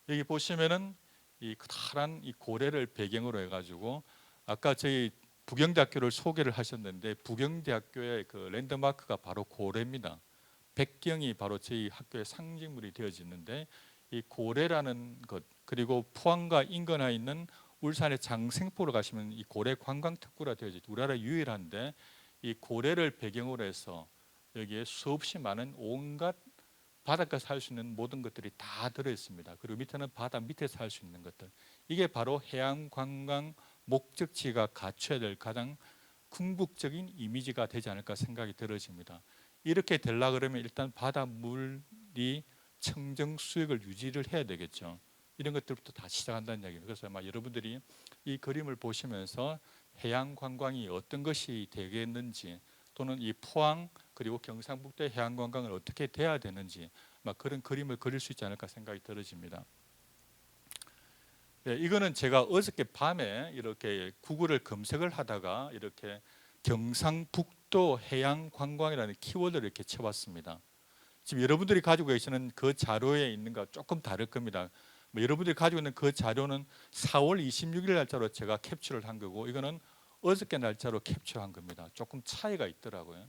여기 보시면은 이 커다란 이 고래를 배경으로 해가지고, 아까 저희 부경대학교를 소개를 하셨는데, 부경대학교의 그 랜드마크가 바로 고래입니다. 백경이 바로 저희 학교의 상징물이 되어지는데, 이 고래라는 것, 그리고 포항과 인근에 있는 울산의 장생포로 가시면 이 고래 관광특구라 되어지죠. 우리나라 유일한데 이 고래를 배경으로 해서 여기에 수없이 많은 온갖 바닷가에서 할 수 있는 모든 것들이 다 들어 있습니다. 그리고 밑에는 바다 밑에서 할 수 있는 것들. 이게 바로 해양 관광 목적지가 갖춰야 될 가장 궁극적인 이미지가 되지 않을까 생각이 들어집니다. 이렇게 되려 그러면 일단 바닷물이 청정 수역을 유지를 해야 되겠죠. 이런 것들부터 다 시작한다는 이야기입니다. 그래서 아마 여러분들이 이 그림을 보시면서 해양 관광이 어떤 것이 되겠는지, 또는 이 포항 그리고 경상북도의 해양 관광을 어떻게 돼야 되는지, 막 그런 그림을 그릴 수 있지 않을까 생각이 들어집니다. 네, 이거는 제가 어저께 밤에 이렇게 구글을 검색을 하다가 이렇게 경상북도 해양 관광이라는 키워드를 이렇게 쳐봤습니다. 지금 여러분들이 가지고 계시는 그 자료에 있는 거 조금 다를 겁니다. 여러분들이 가지고 있는 그 자료는 4월 26일 날짜로 제가 캡처를 한 거고, 이거는 어저께 날짜로 캡처한 겁니다. 조금 차이가 있더라고요.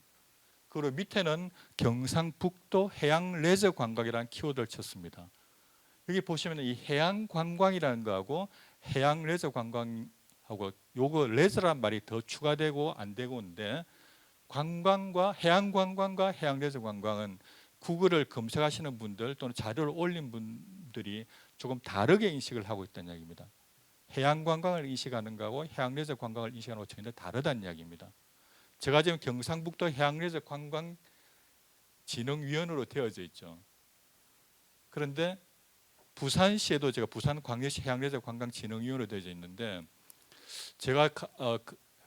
그리고 밑에는 경상북도 해양 레저 관광이라는 키워드를 쳤습니다. 여기 보시면 이 해양 관광이라는 거하고 해양 레저 관광하고, 요거 레저란 말이 더 추가되고 안 되고인데, 관광과 해양 관광과 해양 레저 관광은 구글을 검색하시는 분들 또는 자료를 올린 분들이 조금 다르게 인식을 하고 있다는 이야기입니다. 해양 관광을 인식하는 거하고 해양 레저 관광을 인식하는 거 전혀 다르다는 이야기입니다. 제가 지금 경상북도 해양 레저 관광 진흥위원으로 되어져 있죠. 그런데 부산시에도 제가 부산광역시 해양레저 관광진흥위원으로 되어져 있는데, 제가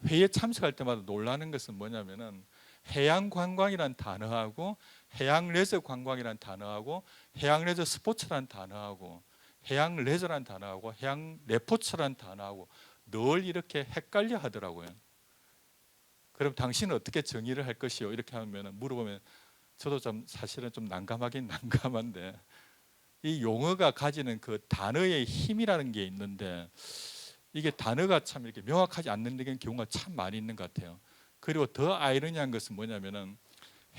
회의에 참석할 때마다 놀라는 것은 뭐냐면은, 해양관광이라는 단어하고 해양레저 관광이라는 단어하고 해양레저 스포츠라는 단어하고 해양레저라는 단어하고 해양레포츠라는 단어하고 늘 이렇게 헷갈려 하더라고요. 그럼 당신은 어떻게 정의를 할 것이요? 이렇게 하면 물어보면 저도 좀 사실은 좀 난감하긴 난감한데, 이 용어가 가지는 그 단어의 힘이라는 게 있는데, 이게 단어가 참 이렇게 명확하지 않는 경우가 참 많이 있는 것 같아요. 그리고 더 아이러니한 것은 뭐냐면은,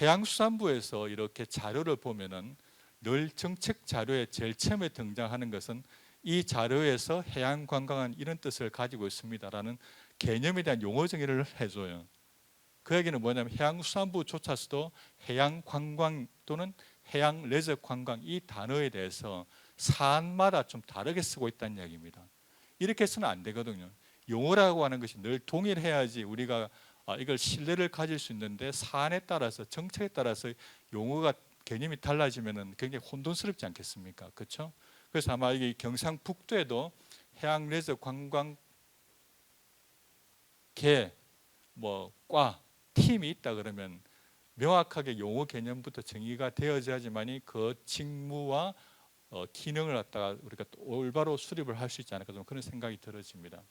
해양수산부에서 이렇게 자료를 보면은 늘 정책 자료에 제일 처음에 등장하는 것은 이 자료에서 해양 관광은 이런 뜻을 가지고 있습니다라는 개념에 대한 용어 정의를 해줘요. 그 얘기는 뭐냐면, 해양수산부조차서도 해양 관광 또는 해양 레저 관광 이 단어에 대해서 사안마다 좀 다르게 쓰고 있다는 이야기입니다. 이렇게 해서는 안 되거든요. 용어라고 하는 것이 늘 동일해야지 우리가 이걸 신뢰를 가질 수 있는데 사안에 따라서 정책에 따라서 용어가 개념이 달라지면은 굉장히 혼돈스럽지 않겠습니까? 그렇죠? 그래서 아마 이게 경상북도에도 해양 레저 관광 개 과 팀이 있다 그러면 명확하게 용어 개념부터 정의가 되어져야지만이 그 직무와 기능을 갖다가 우리가 또 올바로 수립을 할 수 있지 않을까 좀 그런 생각이 들어집니다.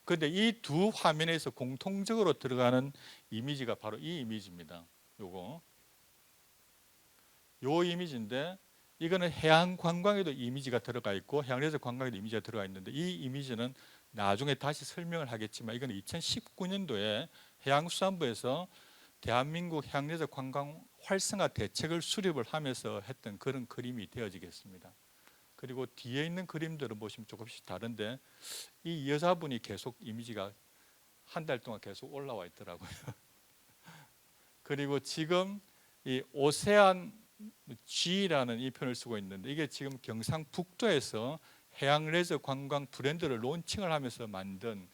그런데 이 두 화면에서 공통적으로 들어가는 이미지가 바로 이 이미지입니다. 요거 요 이미지인데 이거는 해양 관광에도 이미지가 들어가 있고 해양레저 관광에도 이미지가 들어가 있는데 이 이미지는 나중에 다시 설명을 하겠지만 이건 2019년도에 해양수산부에서 대한민국 해양레저 관광 활성화 대책을 수립을 하면서 했던 그런 그림이 되어지겠습니다. 그리고 뒤에 있는 그림들을 보시면 조금씩 다른데 이 여자분이 계속 이미지가 한 달 동안 계속 올라와 있더라고요. 그리고 지금 이 오세안 G라는 이 표현을 쓰고 있는데 이게 지금 경상북도에서 해양 레저 관광 브랜드를 론칭을 하면서 만든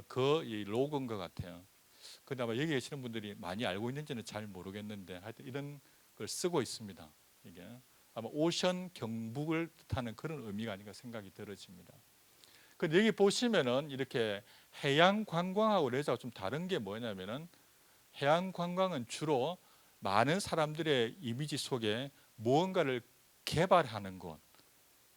그 로고인 것 같아요. 근데 아마 여기 계시는 분들이 많이 알고 있는지는 잘 모르겠는데 하여튼 이런 걸 쓰고 있습니다. 이게 아마 오션 경북을 뜻하는 그런 의미가 아닌가 생각이 들어집니다. 근데 여기 보시면은 이렇게 해양 관광하고 레저가 좀 다른 게 뭐냐면은 해양 관광은 주로 많은 사람들의 이미지 속에 무언가를 개발하는 것,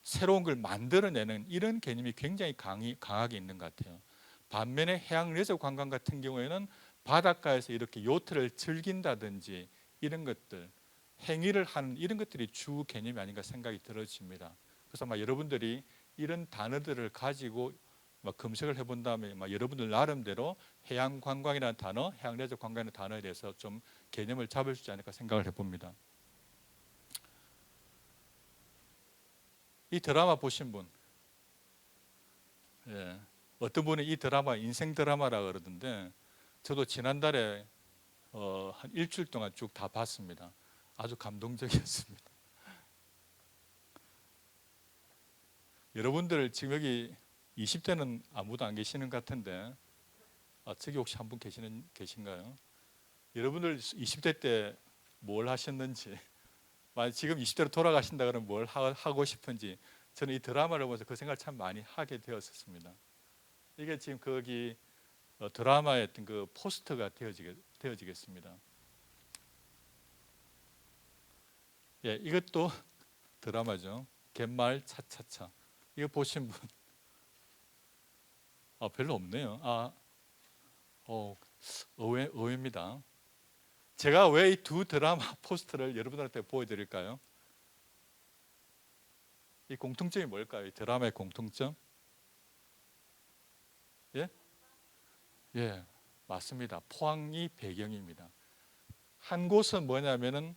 새로운 걸 만들어내는 이런 개념이 굉장히 강하게 있는 것 같아요. 반면에 해양 레저 관광 같은 경우에는 바닷가에서 이렇게 요트를 즐긴다든지 이런 것들, 행위를 하는 이런 것들이 주 개념이 아닌가 생각이 들어집니다. 그래서 아마 여러분들이 이런 단어들을 가지고 검색을 해본 다음에 여러분들 나름대로 해양 관광이라는 단어, 해양 레저 관광이라는 단어에 대해서 좀 개념을 잡을 수 있지 않을까 생각을 해봅니다. 이 드라마 보신 분, 예. 어떤 분이 이 드라마 인생 드라마라 그러던데 저도 지난달에 한 일주일 동안 쭉 다 봤습니다. 아주 감동적이었습니다. 여러분들 지금 여기 20대는 아무도 안 계시는 것 같은데 저기 혹시 한 분 계신가요? 여러분들 20대 때 뭘 하셨는지 만약 지금 20대로 돌아가신다 그러면 뭘 하고 싶은지 저는 이 드라마를 보면서 그 생각을 참 많이 하게 되었습니다. 이게 지금 거기 드라마의 어떤 그 포스터가 되어지겠습니다. 예, 이것도 드라마죠. 갯마을 차차차. 이거 보신 분 별로 없네요. 의외입니다. 제가 왜 이 두 드라마 포스터를 여러분들한테 보여드릴까요? 이 공통점이 뭘까요? 이 드라마의 공통점? 예? 예, 맞습니다. 포항이 배경입니다. 한 곳은 뭐냐면은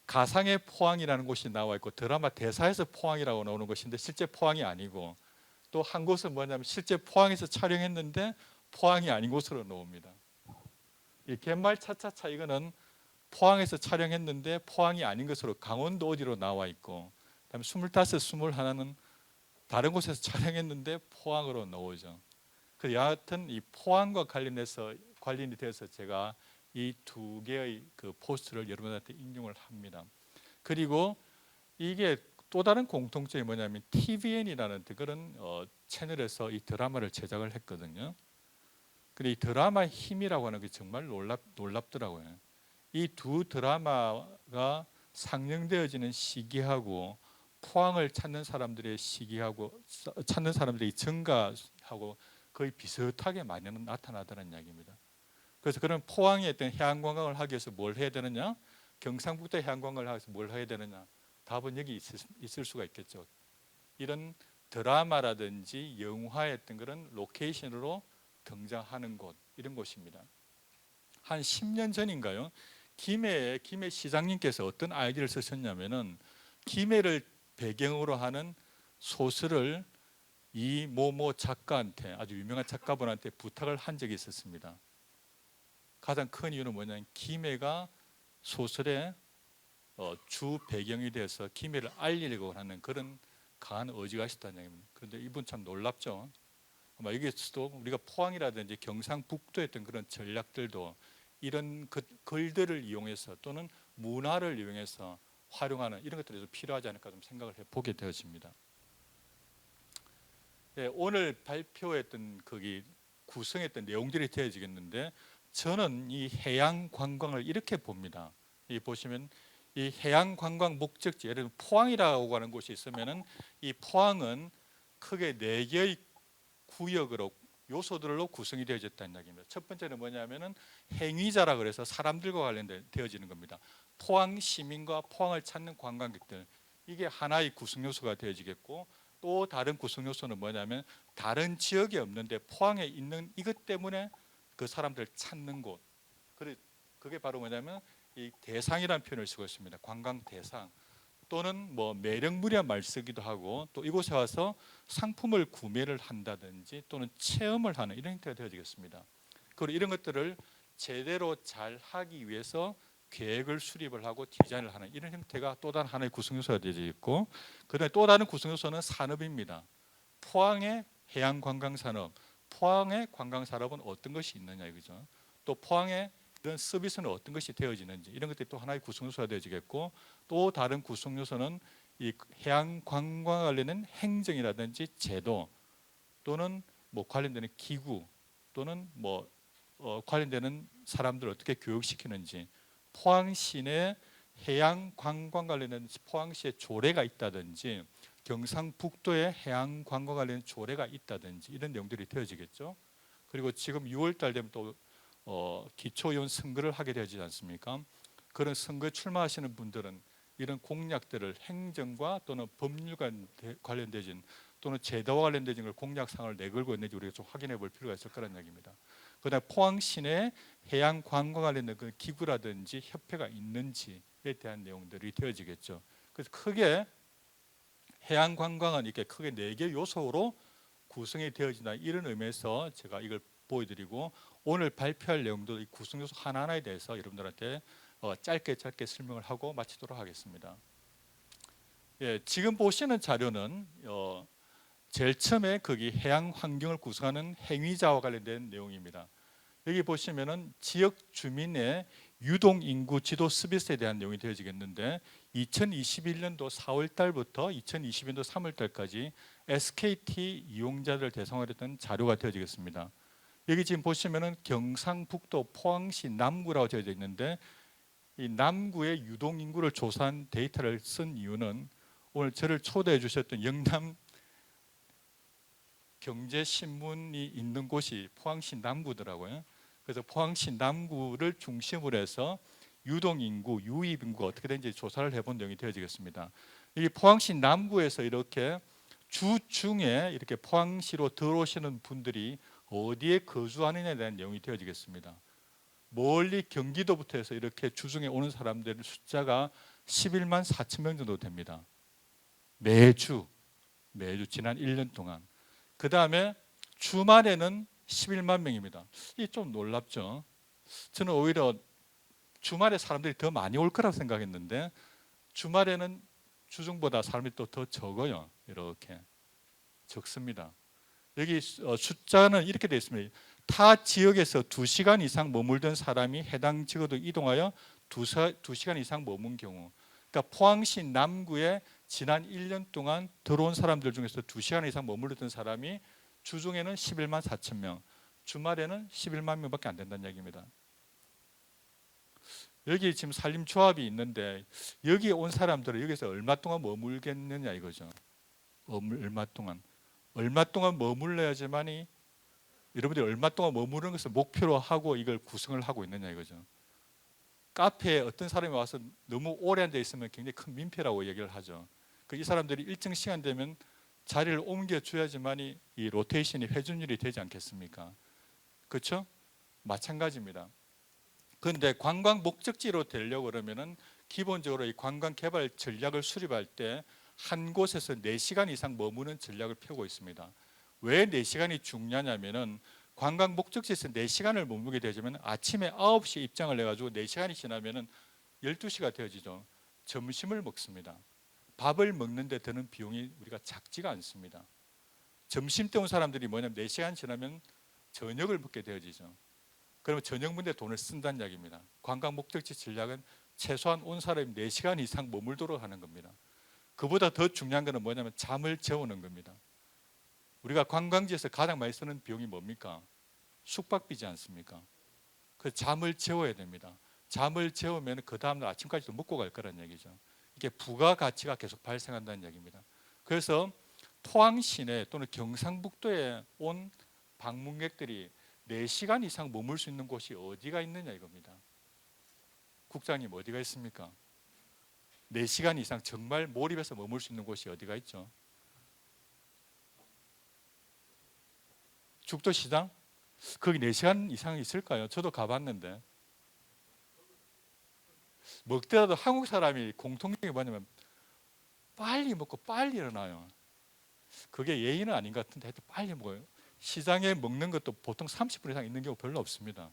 가상의 포항이라는 곳이 나와 있고 드라마 대사에서 포항이라고 나오는 것인데 실제 포항이 아니고 또 한 곳은 뭐냐면 실제 포항에서 촬영했는데 포항이 아닌 곳으로 나옵니다. 이 갯말 차차차 이거는 포항에서 촬영했는데 포항이 아닌 것으로 강원도 어디로 나와 있고 그다음에 25, 21는 다른 곳에서 촬영했는데 포항으로 나오죠. 그 여하튼 이 포항과 관련이 돼서 제가 이 두 개의 그 포스트를 여러분한테 인용을 합니다. 그리고 이게 또 다른 공통점이 뭐냐면 TVN이라는 그런 채널에서 이 드라마를 제작을 했거든요. 근데 이 드라마의 힘이라고 하는 게 정말 놀랍더라고요. 이 두 드라마가 상영되어지는 시기하고 포항을 찾는 사람들의 시기하고 찾는 사람들이 증가하고 거의 비슷하게 많이 나타나다는 이야기입니다. 그래서 그런 포항에 어떤 해양관광을 하기 위해서 뭘 해야 되느냐? 경상북도 해양관광을 하기 위해서 뭘 해야 되느냐? 답은 여기 있을 수가 있겠죠. 이런 드라마라든지 영화의 어떤 그런 로케이션으로 등장하는 곳 이런 곳입니다. 한 10년 전인가요? 김해 시장님께서 어떤 아이디어를 쓰셨냐면은 김해를 배경으로 하는 소설을 이 모모 작가한테 아주 유명한 작가분한테 부탁을 한 적이 있었습니다. 가장 큰 이유는 뭐냐면 김해가 소설의 주 배경이 돼서 김해를 알리려고 하는 그런 강한 의지가 있었다는 얘기입니다. 그런데 이분 참 놀랍죠. 아마 여기서도 우리가 포항이라든지 경상북도에 했던 그런 전략들도 이런 글들을 이용해서 또는 문화를 이용해서 활용하는 이런 것들이 좀 필요하지 않을까 좀 생각을 해보게 되어집니다. 예, 오늘 발표했던 거기 구성했던 내용들이 되어지겠는데 저는 이 해양 관광을 이렇게 봅니다. 이 보시면 이 해양 관광 목적지, 예를 들면 포항이라고 하는 곳이 있으면은 이 포항은 크게 4개의 구역으로 요소들로 구성이 되어졌다는 이야기입니다. 첫 번째는 뭐냐면은 행위자라 그래서 사람들과 관련되어지는 겁니다. 포항 시민과 포항을 찾는 관광객들, 이게 하나의 구성 요소가 되어지겠고, 또 다른 구성 요소는 뭐냐면 다른 지역에 없는데 포항에 있는 이것 때문에 그 사람들을 찾는 곳. 그게 바로 뭐냐면 이 대상이라는 표현을 쓰고 있습니다. 관광 대상 또는 뭐 매력물이란 말 쓰기도 하고, 또 이곳에 와서 상품을 구매를 한다든지 또는 체험을 하는 이런 형태가 되어지겠습니다. 그리고 이런 것들을 제대로 잘 하기 위해서 계획을 수립을 하고 디자인을 하는 이런 형태가 또 다른 하나의 구성 요소가 되어지겠고, 그다음에 또 다른 구성 요소는 산업입니다. 포항의 해양 관광 산업, 포항의 관광 산업은 어떤 것이 있느냐 이거죠. 또 포항의 이런 서비스는 어떤 것이 되어지는지 이런 것들이 또 하나의 구성 요소가 되어지겠고, 또 다른 구성 요소는 이 해양 관광 관련된 행정이라든지 제도 또는 뭐 관련되는 기구 또는 뭐 관련되는 사람들을 어떻게 교육시키는지, 포항시 내 해양 관광 관련된 포항시에 조례가 있다든지 경상북도에 해양 관광 관련 조례가 있다든지 이런 내용들이 되어지겠죠. 그리고 지금 6월 달 되면 또 기초의원 선거를 하게 되지 않습니까? 그런 선거에 출마하시는 분들은 이런 공약들을 행정과 또는 법률과 관련되진 또는 제도와 관련된 걸 공약상을 내걸고 있는지 우리가 좀 확인해 볼 필요가 있을 거라는 이야기입니다. 그다음 포항시 내 해양 관광 관련된 그 기구라든지 협회가 있는지에 대한 내용들이 되어지겠죠. 그래서 크게 해양 관광은 이렇게 크게 4개 요소로 구성이 되어진다 이런 의미에서 제가 이걸 보여드리고, 오늘 발표할 내용도 이 구성 요소 하나하나에 대해서 여러분들한테 짧게 설명을 하고 마치도록 하겠습니다. 예, 지금 보시는 자료는 제일 처음에 거기 해양 환경을 구성하는 행위자와 관련된 내용입니다. 여기 보시면은 지역 주민의 유동 인구 지도 서비스에 대한 내용이 되어지겠는데, 2021년도 4월 달부터 2022년도 3월 달까지 SKT 이용자들 대상으로 했던 자료가 되어지겠습니다. 여기 지금 보시면은 경상북도 포항시 남구라고 되어져 있는데, 이 남구의 유동 인구를 조사한 데이터를 쓴 이유는 오늘 저를 초대해 주셨던 영남 경제신문이 있는 곳이 포항시 남구더라고요. 그래서 포항시 남구를 중심으로 해서 유동인구, 유입인구가 어떻게 되는지 조사를 해본 내용이 되어지겠습니다. 이 포항시 남구에서 이렇게 주중에 이렇게 포항시로 들어오시는 분들이 어디에 거주하느냐에 대한 내용이 되어지겠습니다. 멀리 경기도부터 해서 이렇게 주중에 오는 사람들의 숫자가 11만 4천 명 정도 됩니다. 매주 지난 1년 동안. 그 다음에 주말에는 11만 명입니다. 이게 좀 놀랍죠. 저는 오히려 주말에 사람들이 더 많이 올 거라고 생각했는데 주말에는 주중보다 사람이 또 더 적어요. 이렇게 적습니다. 여기 숫자는 이렇게 되어 있습니다. 타 지역에서 2시간 이상 머물던 사람이 해당 지역으로 이동하여 2시간 이상 머문 경우, 그러니까 포항시 남구에 지난 1년 동안 들어온 사람들 중에서 2시간 이상 머물렀던 사람이 주중에는 11만 4천 명, 주말에는 11만 명밖에 안 된다는 얘기입니다. 여기 지금 산림조합이 있는데 여기 온 사람들은 여기서 얼마 동안 머물겠느냐 이거죠. 얼마 동안 머물러야지만이 여러분들이 얼마 동안 머무르는 것을 목표로 하고 이걸 구성을 하고 있느냐 이거죠. 카페에 어떤 사람이 와서 너무 오래 앉아 있으면 굉장히 큰 민폐라고 얘기를 하죠. 이 사람들이 일정 시간 되면 자리를 옮겨줘야지만이 이 로테이션이 회전율이 되지 않겠습니까? 그렇죠? 마찬가지입니다. 그런데 관광 목적지로 되려고 그러면은 기본적으로 이 관광 개발 전략을 수립할 때 한 곳에서 4시간 이상 머무는 전략을 펴고 있습니다. 왜 4시간이 중요하냐면은 관광 목적지에서 4시간을 머물게 되면 아침에 9시에 입장을 해가지고 4시간이 지나면은 12시가 되어지죠. 점심을 먹습니다. 밥을 먹는데 드는 비용이 우리가 작지가 않습니다. 점심 때 온 사람들이 뭐냐면 4시간 지나면 저녁을 먹게 되어지죠. 그러면 저녁 문제 돈을 쓴다는 이야기입니다. 관광 목적지 전략은 최소한 온 사람이 4시간 이상 머물도록 하는 겁니다. 그보다 더 중요한 것은 뭐냐면 잠을 재우는 겁니다. 우리가 관광지에서 가장 많이 쓰는 비용이 뭡니까? 숙박비지 않습니까? 그 잠을 재워야 됩니다. 잠을 재우면 그 다음날 아침까지도 먹고 갈 거란 얘기죠. 이게 부가가치가 계속 발생한다는 얘기입니다. 그래서 포항 시내 또는 경상북도에 온 방문객들이 4시간 이상 머물 수 있는 곳이 어디가 있느냐 이겁니다. 국장님 어디가 있습니까? 4시간 이상 정말 몰입해서 머물 수 있는 곳이 어디가 있죠? 죽도시장? 거기 4시간 이상 있을까요? 저도 가봤는데 먹더라도 한국 사람이 공통점이 뭐냐면 빨리 먹고 빨리 일어나요. 그게 예의는 아닌 것 같은데 하여튼 빨리 먹어요. 시장에 먹는 것도 보통 30분 이상 있는 경우 별로 없습니다.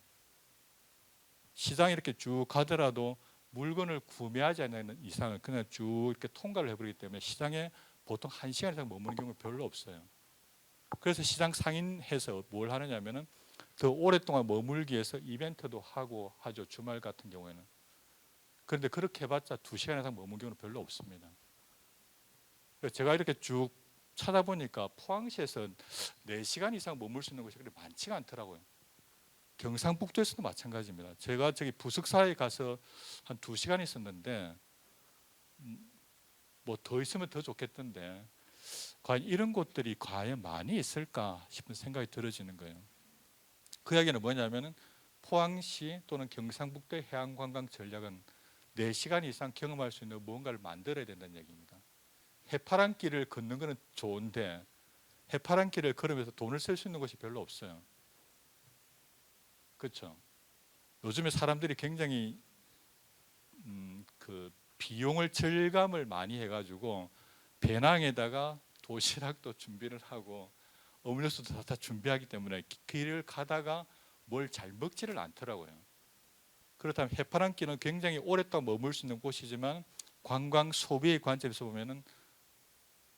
시장에 이렇게 쭉 가더라도 물건을 구매하지 않는 이상은 그냥 쭉 이렇게 통과를 해버리기 때문에 시장에 보통 1시간 이상 머무는 경우 별로 없어요. 그래서 시장 상인해서 뭘 하느냐면은 더 오랫동안 머물기 위해서 이벤트도 하고 하죠. 주말 같은 경우에는. 그런데 그렇게 해봤자 2시간 이상 머무는 경우는 별로 없습니다. 그래서 제가 이렇게 쭉 찾아보니까 포항시에서 4시간 이상 머물 수 있는 곳이 그렇게 많지가 않더라고요. 경상북도에서도 마찬가지입니다. 제가 저기 부석사에 가서 한 2시간 있었는데 뭐 더 있으면 더 좋겠던데 과연 이런 곳들이 과연 많이 있을까 싶은 생각이 들어지는 거예요. 그 이야기는 뭐냐면은 포항시 또는 경상북도의 해양관광 전략은 4시간 이상 경험할 수 있는 무언가를 만들어야 된다는 얘기입니다. 해파란 길을 걷는 것은 좋은데 해파란 길을 걸으면서 돈을 쓸 수 있는 곳이 별로 없어요. 그렇죠? 요즘에 사람들이 굉장히 그 비용을 절감을 많이 해가지고 배낭에다가 도시락도 준비를 하고 음료수도 다 준비하기 때문에 길을 가다가 뭘 잘 먹지를 않더라고요. 그렇다면 해파랑길은 굉장히 오랫동안 머물 수 있는 곳이지만 관광 소비의 관점에서 보면은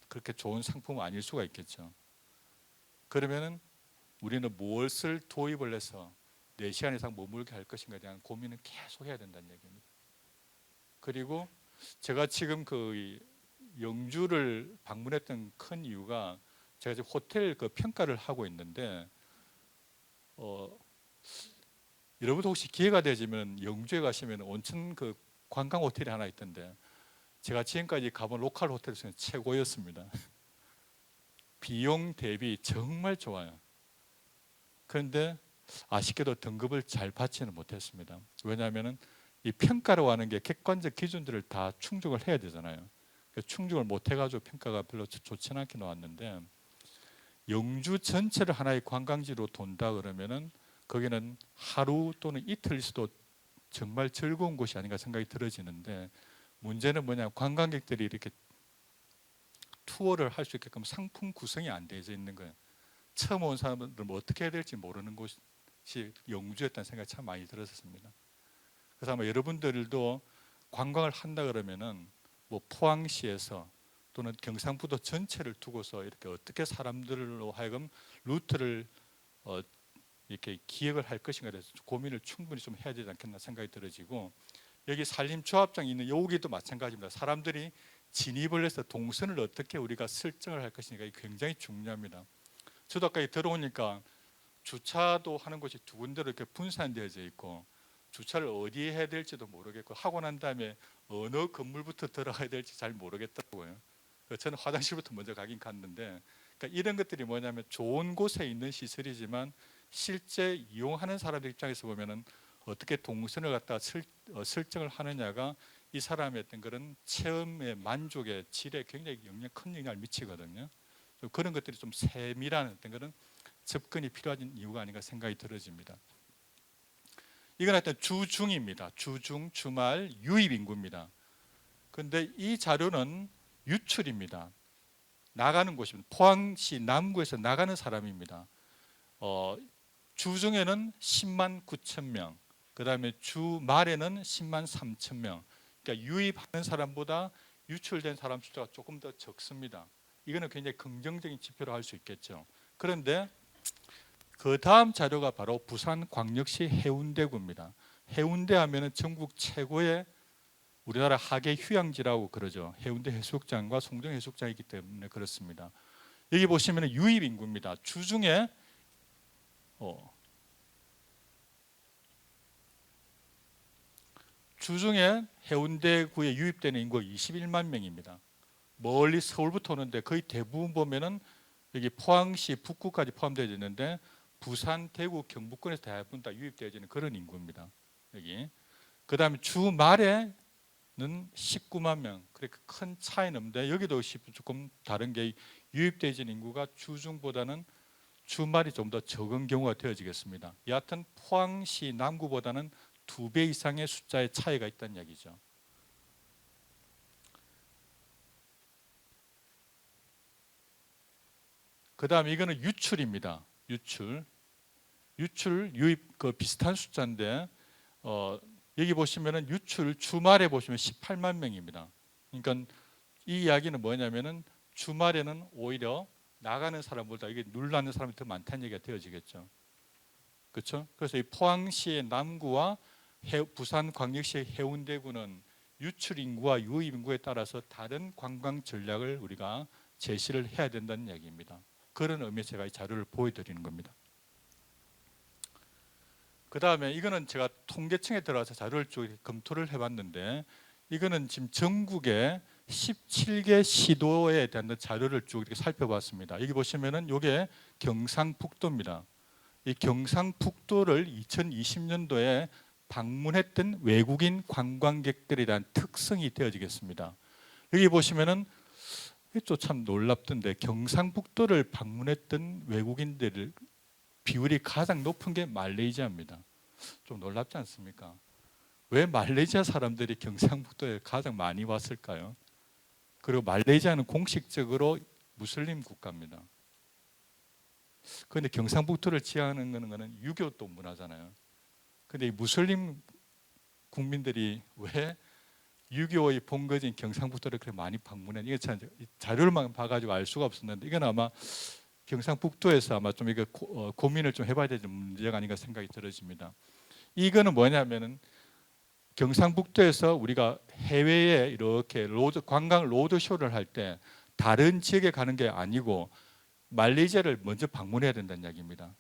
그렇게 좋은 상품은 아닐 수가 있겠죠. 그러면은 우리는 무엇을 도입을 해서 4시간 이상 머물게 할 것인가에 대한 고민은 계속 해야 된다는 얘기입니다. 그리고 제가 지금 그 영주를 방문했던 큰 이유가 제가 지금 호텔 그 평가를 하고 있는데 여러분도 혹시 기회가 되시면 영주에 가시면 온천 그 관광 호텔이 하나 있던데 제가 지금까지 가본 로컬 호텔 중에 최고였습니다. 비용 대비 정말 좋아요. 그런데 아쉽게도 등급을 잘 받지는 못했습니다. 왜냐하면 이 평가로 하는 게 객관적 기준들을 다 충족을 해야 되잖아요. 충족을 못 해가지고 평가가 별로 좋지는 않게 나왔는데 영주 전체를 하나의 관광지로 돈다 그러면은 거기는 하루 또는 이틀 있어도 정말 즐거운 곳이 아닌가 생각이 들어지는데 문제는 뭐냐 관광객들이 이렇게 투어를 할 수 있게끔 상품 구성이 안 되어 있는 거예요. 처음 온 사람들은 뭐 어떻게 해야 될지 모르는 곳이 영주였다는 생각이 참 많이 들었습니다. 그래서 아마 여러분들도 관광을 한다 그러면은 뭐 포항시에서 또는 경상북도 전체를 두고서 이렇게 어떻게 사람들로 하여금 루트를 이렇게 기획을 할 것인가에 대해서 고민을 충분히 좀 해야 되지 않겠나 생각이 들어지고 여기 산림조합장이 있는 여기도 마찬가지입니다. 사람들이 진입을 해서 동선을 어떻게 우리가 설정을 할 것인가 굉장히 중요합니다. 저도 아까 들어오니까 주차도 하는 곳이 2군데로 이렇게 분산되어져 있고 주차를 어디에 해야 될지도 모르겠고 하고 난 다음에 어느 건물부터 들어가야 될지 잘 모르겠더라고요. 저는 화장실부터 먼저 가긴 갔는데 그러니까 이런 것들이 뭐냐면 좋은 곳에 있는 시설이지만 실제 이용하는 사람들 입장에서 보면은 어떻게 동선을 갖다 설정을 하느냐가 이 사람의 어떤 그런 체험의 만족의 질에 굉장히 큰 영향을 미치거든요. 그런 것들이 좀 세밀한 어떤 그런 접근이 필요한 이유가 아닌가 생각이 들어집니다. 이건 하여튼 주중입니다. 주중, 주말, 유입 인구입니다. 그런데 이 자료는 유출입니다. 나가는 곳입니다. 포항시 남구에서 나가는 사람입니다. 주중에는 10만 9천 명, 그 다음에 주말에는 10만 3천 명. 그러니까 유입하는 사람보다 유출된 사람 숫자가 조금 더 적습니다. 이거는 굉장히 긍정적인 지표로 할 수 있겠죠. 그런데 그 다음 자료가 바로 부산광역시 해운대구입니다. 해운대 하면은 전국 최고의 우리나라 하계 휴양지라고 그러죠. 해운대 해수욕장과 송정 해수욕장이기 때문에 그렇습니다. 여기 보시면 유입 인구입니다. 주중에 해운대구에 유입되는 인구가 21만 명입니다. 멀리 서울부터 오는데 거의 대부분 보면은 여기 포항시 북구까지 포함되어 있는데 부산, 대구, 경북권에서 대부분 다 유입되어지는 그런 인구입니다. 여기. 그다음에 주말에는 19만 명. 그렇게 큰 차이는 없는데 여기도 조금 다른 게 유입되어진 인구가 주중보다는 주말이 좀 더 적은 경우가 되어지겠습니다. 여하튼 포항시 남구보다는 2배 이상의 숫자의 차이가 있다는 얘기죠. 그 다음에 이거는 유출입니다. 유출 유입 그 비슷한 숫자인데 여기 보시면은 유출 주말에 보시면 18만 명입니다. 그러니까 이 이야기는 뭐냐면은 주말에는 오히려 나가는 사람보다 이게 눌러는 사람이 더 많다는 얘기가 되어지겠죠. 그렇죠? 그래서 이 포항시의 남구와 부산광역시의 해운대구는 유출 인구와 유입 인구에 따라서 다른 관광 전략을 우리가 제시를 해야 된다는 얘기입니다. 그런 의미에서 제가 이 자료를 보여드리는 겁니다. 그 다음에 이거는 제가 통계청에 들어가서 자료를 쭉 검토를 해봤는데 이거는 지금 전국의 17개 시도에 대한 자료를 쭉 이렇게 살펴봤습니다. 여기 보시면은 이게 경상북도입니다. 이 경상북도를 2020년도에 방문했던 외국인 관광객들에 대한 특성이 되어지겠습니다. 여기 보시면은 또 참 놀랍던데 경상북도를 방문했던 외국인들 비율이 가장 높은 게 말레이시아입니다. 좀 놀랍지 않습니까? 왜 말레이시아 사람들이 경상북도에 가장 많이 왔을까요? 그리고 말레이시아는 공식적으로 무슬림 국가입니다. 그런데 경상북도를 지향하는 것은 유교도 문화잖아요. 그런데 이 무슬림 국민들이 왜 유교의 본거지인 경상북도를 그렇게 많이 방문했는지 이게 참 자료를만 봐가지고 알 수가 없었는데 이건 아마 경상북도에서 아마 좀 이거 고민을 좀 해봐야 되는 문제가 아닌가 생각이 들어집니다. 이거는 뭐냐면은 경상북도에서 우리가 해외에 이렇게 관광 로드쇼를 할 때 다른 지역에 가는 게 아니고 말레이시아를 먼저 방문해야 된다는 이야기입니다.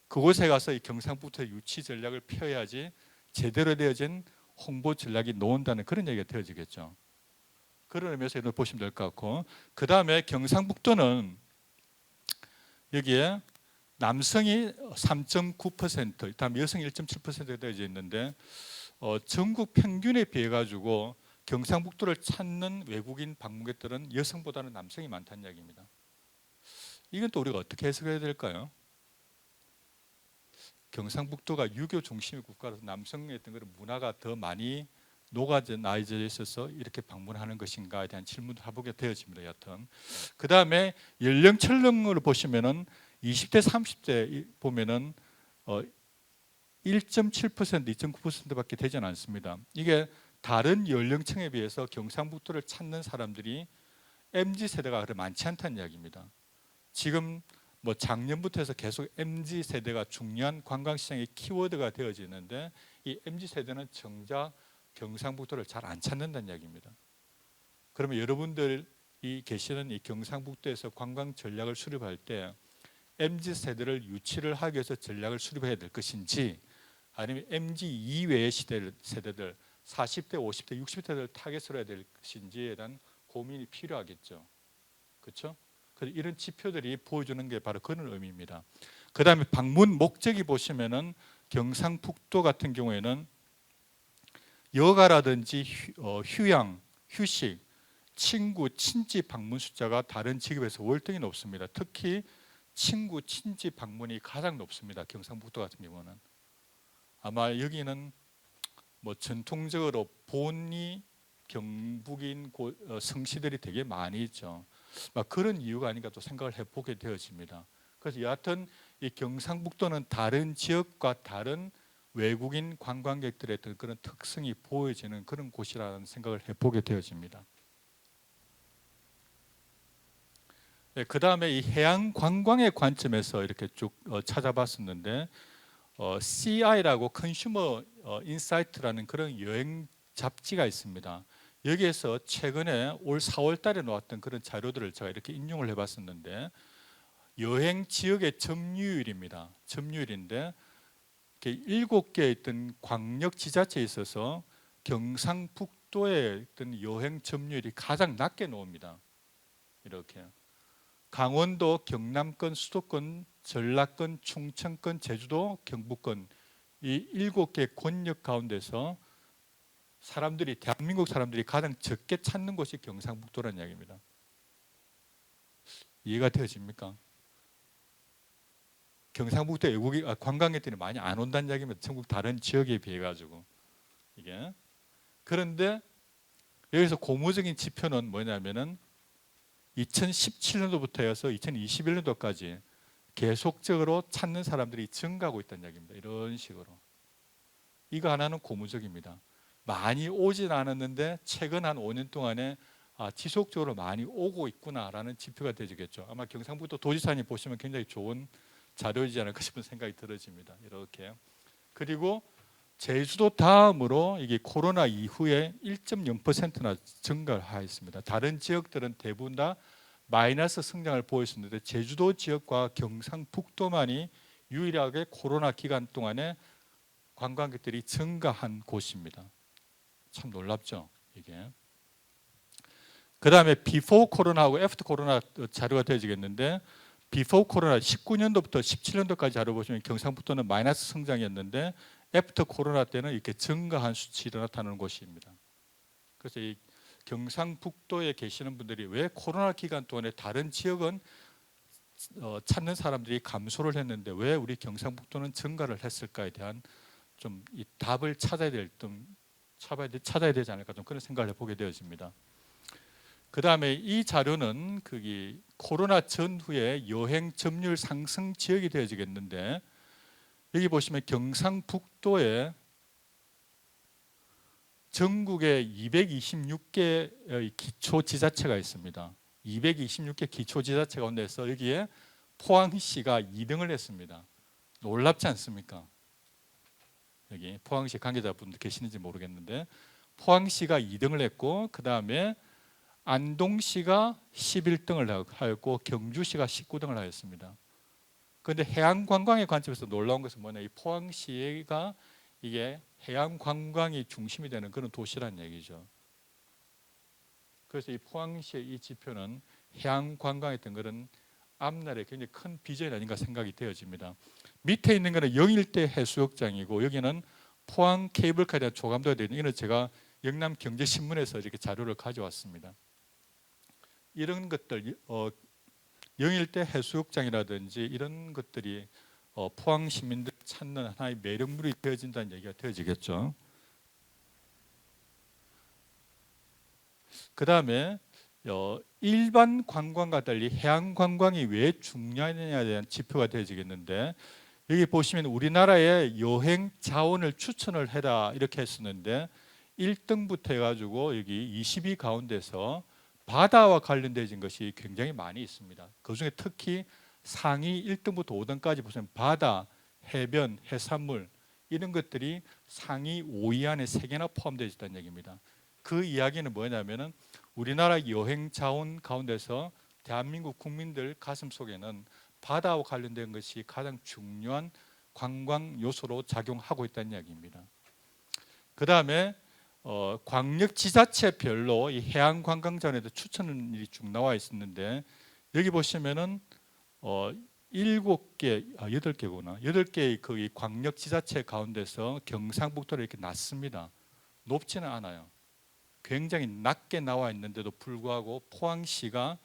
그곳에 가서 이 경상북도의 유치 전략을 펴야지 제대로 되어진 홍보 전략이 나온다는 그런 얘기가 되어지겠죠. 그런 의미에서 이걸 보시면 될 것 같고 그 다음에 경상북도는 여기에 남성이 3.9%, 다음 여성이 1.7%가 되어져 있는데 전국 평균에 비해 가지고 경상북도를 찾는 외국인 방문객들은 여성보다는 남성이 많다는 이야기입니다. 이건 또 우리가 어떻게 해석해야 될까요? 경상북도가 유교 중심의 국가라서 남성의 어떤 그런 문화가 더 많이 녹아져 있어서 이렇게 방문하는 것인가에 대한 질문을 해보게 되어집니다. 여튼 그 다음에 연령층으로 보시면은 20대, 30대 보면은 1.7%, 2.9%밖에 되지는 않습니다. 이게 다른 연령층에 비해서 경상북도를 찾는 사람들이 MZ 세대가 그렇게 많지 않다는 이야기입니다. 지금 뭐 작년부터 해서 계속 MZ 세대가 중요한 관광시장의 키워드가 되어지는데 이 MZ 세대는 정작 경상북도를 잘 안 찾는다는 이야기입니다. 그러면 여러분들이 계시는 이 경상북도에서 관광 전략을 수립할 때 MZ 세대를 유치를 하기 위해서 전략을 수립해야 될 것인지 아니면 MZ 이외의 세대들 40대, 50대, 60대를 타겟으로 해야 될 것인지에 대한 고민이 필요하겠죠. 그렇죠? 그래서 이런 지표들이 보여주는 게 바로 그런 의미입니다. 그 다음에 방문 목적이 보시면은 경상북도 같은 경우에는 여가라든지 휴양, 휴식, 친구, 친지 방문 숫자가 다른 지역에서 월등히 높습니다. 특히 친구, 친지 방문이 가장 높습니다. 경상북도 같은 경우는 아마 여기는 뭐 전통적으로 본이 경북인 성씨들이 되게 많이 있죠. 그런 이유가 아닌가 또 생각을 해보게 되어집니다. 그래서 여하튼 이 경상북도는 다른 지역과 다른 외국인 관광객들의 그런 특성이 보여지는 그런 곳이라는 생각을 해보게 되어집니다. 네, 그다음에 이 해양 관광의 관점에서 이렇게 쭉 찾아봤었는데 CI라고 컨슈머 인사이트라는 그런 여행 잡지가 있습니다. 여기에서 최근에 올 4월 달에 나왔던 그런 자료들을 제가 이렇게 인용을 해봤었는데 여행 지역의 점유율입니다. 점유율인데 7개에 있던 광역 지자체에 있어서 경상북도에 있던 여행 점유율이 가장 낮게 나옵니다. 이렇게 강원도, 경남권, 수도권, 전라권, 충청권, 제주도, 경북권 이 7개 권역 가운데서 대한민국 사람들이 가장 적게 찾는 곳이 경상북도라는 이야기입니다. 이해가 되어집니까? 경상북도 외국인 관광객들이 많이 안 온다는 이야기입니다. 전국 다른 지역에 비해 가지고 이게 그런데 여기서 고무적인 지표는 뭐냐면은 2017년도부터 해서 2021년도까지 계속적으로 찾는 사람들이 증가하고 있다는 이야기입니다. 이런 식으로 이거 하나는 고무적입니다. 많이 오진 않았는데 최근 한 5년 동안에 지속적으로 많이 오고 있구나라는 지표가 되겠죠. 아마 경상북도 도지사님 보시면 굉장히 좋은 자료이지 않을까 싶은 생각이 들어집니다. 이렇게 그리고 제주도 다음으로 이게 코로나 이후에 1.0%나 증가를 하였습니다. 다른 지역들은 대부분 다 마이너스 성장을 보였었는데 제주도 지역과 경상북도만이 유일하게 코로나 기간 동안에 관광객들이 증가한 곳입니다. 참 놀랍죠, 이게. 그다음에 비포 코로나하고 애프터 코로나 자료가 되어지겠는데 비포 코로나 19년도부터 17년도까지 자료 보시면 경상북도는 마이너스 성장이었는데 애프터 코로나 때는 이렇게 증가한 수치가 나타나는 곳입니다. 그래서 이 경상북도에 계시는 분들이 왜 코로나 기간 동안에 다른 지역은 찾는 사람들이 감소를 했는데 왜 우리 경상북도는 증가를 했을까에 대한 좀 이 답을 찾아야 되지 않을까 좀 그런 생각을 해보게 되어집니다. 그 다음에 이 자료는 코로나 전후에 여행 점유율 상승 지역이 되어지겠는데 여기 보시면 경상북도에 전국에 226개의 기초지자체가 있습니다. 226개 기초지자체 가운데서 여기에 포항시가 2등을 했습니다. 놀랍지 않습니까? 여기 포항시 관계자분들 계시는지 모르겠는데 포항시가 2등을 했고 그 다음에 안동시가 11등을 하였고 경주시가 19등을 하였습니다. 그런데 해양 관광의 관점에서 놀라운 것은 뭐냐? 이 포항시가 이게 해양 관광이 중심이 되는 그런 도시라는 얘기죠. 그래서 이 포항시의 이 지표는 해양 관광에 어떤 그런 앞날에 굉장히 큰 비전이 아닌가 생각이 되어집니다. 밑에 있는 것은 영일대 해수욕장이고 여기는 포항 케이블카에 대한 조감도가 되는 이는 제가 영남경제신문에서 이렇게 자료를 가져왔습니다. 이런 것들 영일대 해수욕장이라든지 이런 것들이 포항 시민들 찾는 하나의 매력물이 되어진다는 얘기가 되어지겠죠. 그 다음에 일반 관광과 달리 해양 관광이 왜 중요하느냐에 대한 지표가 되어지겠는데 여기 보시면 우리나라의 여행 자원을 추천을 해라 이렇게 했었는데 1등부터 해가지고 여기 20위 가운데서 바다와 관련된 것이 굉장히 많이 있습니다. 그중에 특히 상위 1등부터 5등까지 보시면 바다, 해변, 해산물 이런 것들이 상위 5위 안에 3개나 포함되어 있다는 얘기입니다. 그 이야기는 뭐냐면은 우리나라 여행 자원 가운데서 대한민국 국민들 가슴 속에는 바다와 관련된 것이 가장 중요한 관광 요소로 작용하고 있다는 이야기입니다. 그 다음에 광역 지자체별로 이 해양 관광자원에 대해 추천이 쭉 나와 있었는데 여기 보시면은 7개, 8개구나. 8개의 그 광역 지자체 가운데서 경상북도를 이렇게 낮습니다. 높지는 않아요. 굉장히 낮게 나와 있는데도 불구하고 포항시가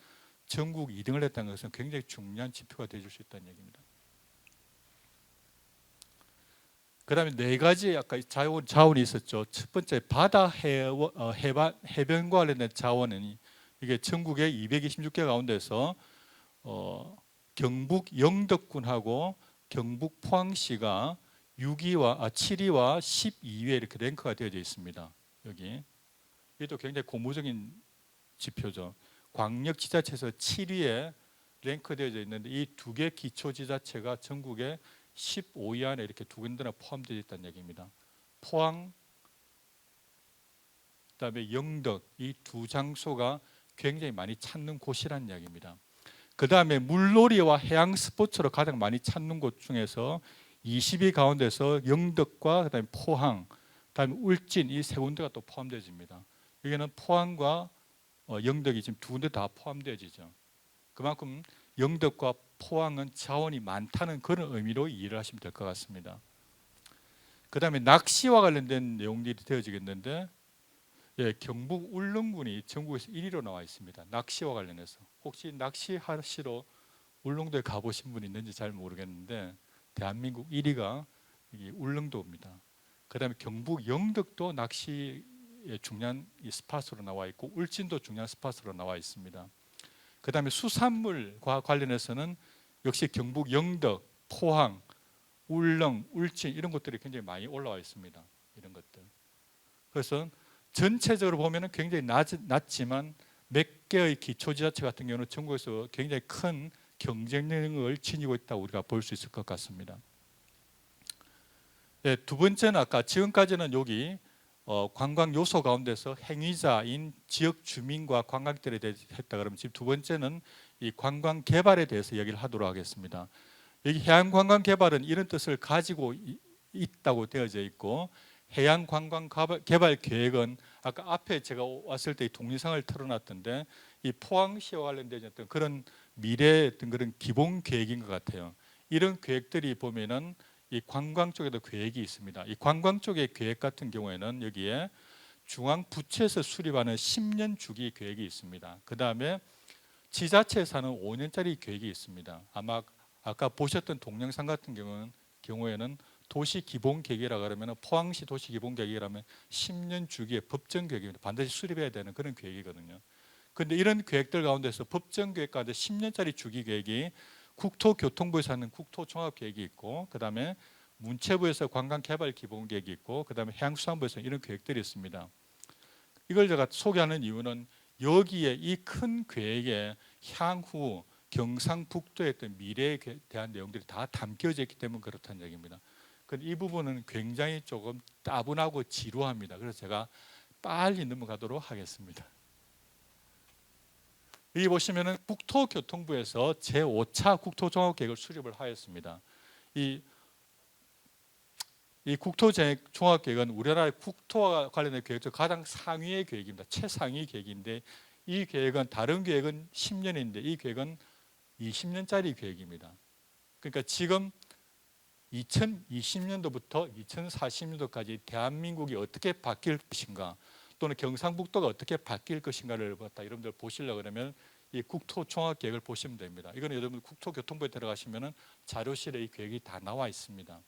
전국 2등을 했다는 것은 굉장히 중요한 지표가 되어줄 수 있다는 얘기입니다. 그 다음에 4가지 아까 자원이 있었죠. 첫 번째 바다 해변과 관련된 자원은 이게 전국의 226개 가운데서 경북 영덕군하고 경북 포항시가 7위와 12위에 이렇게 랭크가 되어져 있습니다. 여기 이것도 굉장히 고무적인 지표죠. 광역지자체에서 7위에 랭크되어져 있는데 이 두 개 기초지자체가 전국에 15위 안에 이렇게 두 군데나 포함되어 있다는 얘기입니다. 포항, 그다음에 영덕 이 두 장소가 굉장히 많이 찾는 곳이라는 이야기입니다. 그다음에 물놀이와 해양 스포츠로 가장 많이 찾는 곳 중에서 20위 가운데서 영덕과 그다음에 포항, 그다음에 울진 이 세 군데가 또 포함되어집니다. 여기는 포항과 영덕이 지금 두 군데 다 포함되어지죠. 그만큼 영덕과 포항은 자원이 많다는 그런 의미로 이해를 하시면 될 것 같습니다. 그다음에 낚시와 관련된 내용들이 되어지겠는데 경북 울릉군이 전국에서 1위로 나와 있습니다. 낚시와 관련해서 혹시 낚시하시러 울릉도에 가보신 분 있는지 잘 모르겠는데 대한민국 1위가 울릉도입니다. 그다음에 경북 영덕도 낚시의 중요한 스팟으로 나와 있고 울진도 중요한 스팟으로 나와 있습니다. 그다음에 수산물과 관련해서는 역시 경북 영덕, 포항, 울릉, 울진 이런 것들이 굉장히 많이 올라와 있습니다. 이런 것들. 그래서 전체적으로 보면은 굉장히 낮지만 몇 개의 기초지자체 같은 경우는 전국에서 굉장히 큰 경쟁력을 지니고 있다고 우리가 볼 수 있을 것 같습니다. 네, 두 번째는 아까 지금까지는 여기 관광 요소 가운데서 행위자인 지역 주민과 관광객들에 대해서 했다 그러면 지금 두 번째는 이 관광 개발에 대해서 얘기를 하도록 하겠습니다. 여기 해양 관광 개발은 이런 뜻을 가지고 있다고 되어져 있고 해양 관광 개발 계획은 아까 앞에 제가 왔을 때 동영상을 틀어놨던데 이 포항시와 관련된 어떤 그런 미래의 어떤 그런 기본 계획인 것 같아요. 이런 계획들이 보면은 이 관광 쪽에도 계획이 있습니다. 이 관광 쪽의 계획 같은 경우에는 여기에 중앙 부처에서 수립하는 10년 주기 계획이 있습니다. 그 다음에 지자체에서 하는 5년짜리 계획이 있습니다. 아마 아까 보셨던 동영상 같은 경우에는 도시 기본 계획이라 그러면 포항시 도시 기본 계획이라면 10년 주기의 법정 계획입니다. 반드시 수립해야 되는 그런 계획이거든요. 그런데 이런 계획들 가운데서 법정 계획 가운데 10년짜리 주기 계획이 국토교통부에서 하는 국토종합계획이 있고 그다음에 문체부에서 관광개발 기본계획이 있고 그다음에 해양수산부에서 이런 계획들이 있습니다. 이걸 제가 소개하는 이유는 여기에 이 큰 계획에 향후 경상북도의 어떤 미래에 대한 내용들이 다 담겨져 있기 때문에 그렇다는 얘기입니다. 그런데 이 부분은 굉장히 조금 따분하고 지루합니다. 그래서 제가 빨리 넘어가도록 하겠습니다. 여기 보시면은 국토교통부에서 제5차 국토종합계획을 수립을 하였습니다. 이 국토종합계획은 우리나라의 국토와 관련된 계획 중 가장 상위의 계획입니다. 최상위 계획인데 이 계획은 다른 계획은 10년인데 이 계획은 20년짜리 계획입니다. 그러니까 지금 2020년도부터 2040년도까지 대한민국이 어떻게 바뀔 것인가 또는 경상북도가 어떻게 바뀔 것인가를 여러분들 보시려고 그러면 이 국토종합계획을 보시면 됩니다. 이거는 여러분 국토교통부에 들어가시면은 자료실에 이 계획이 다 나와 있습니다.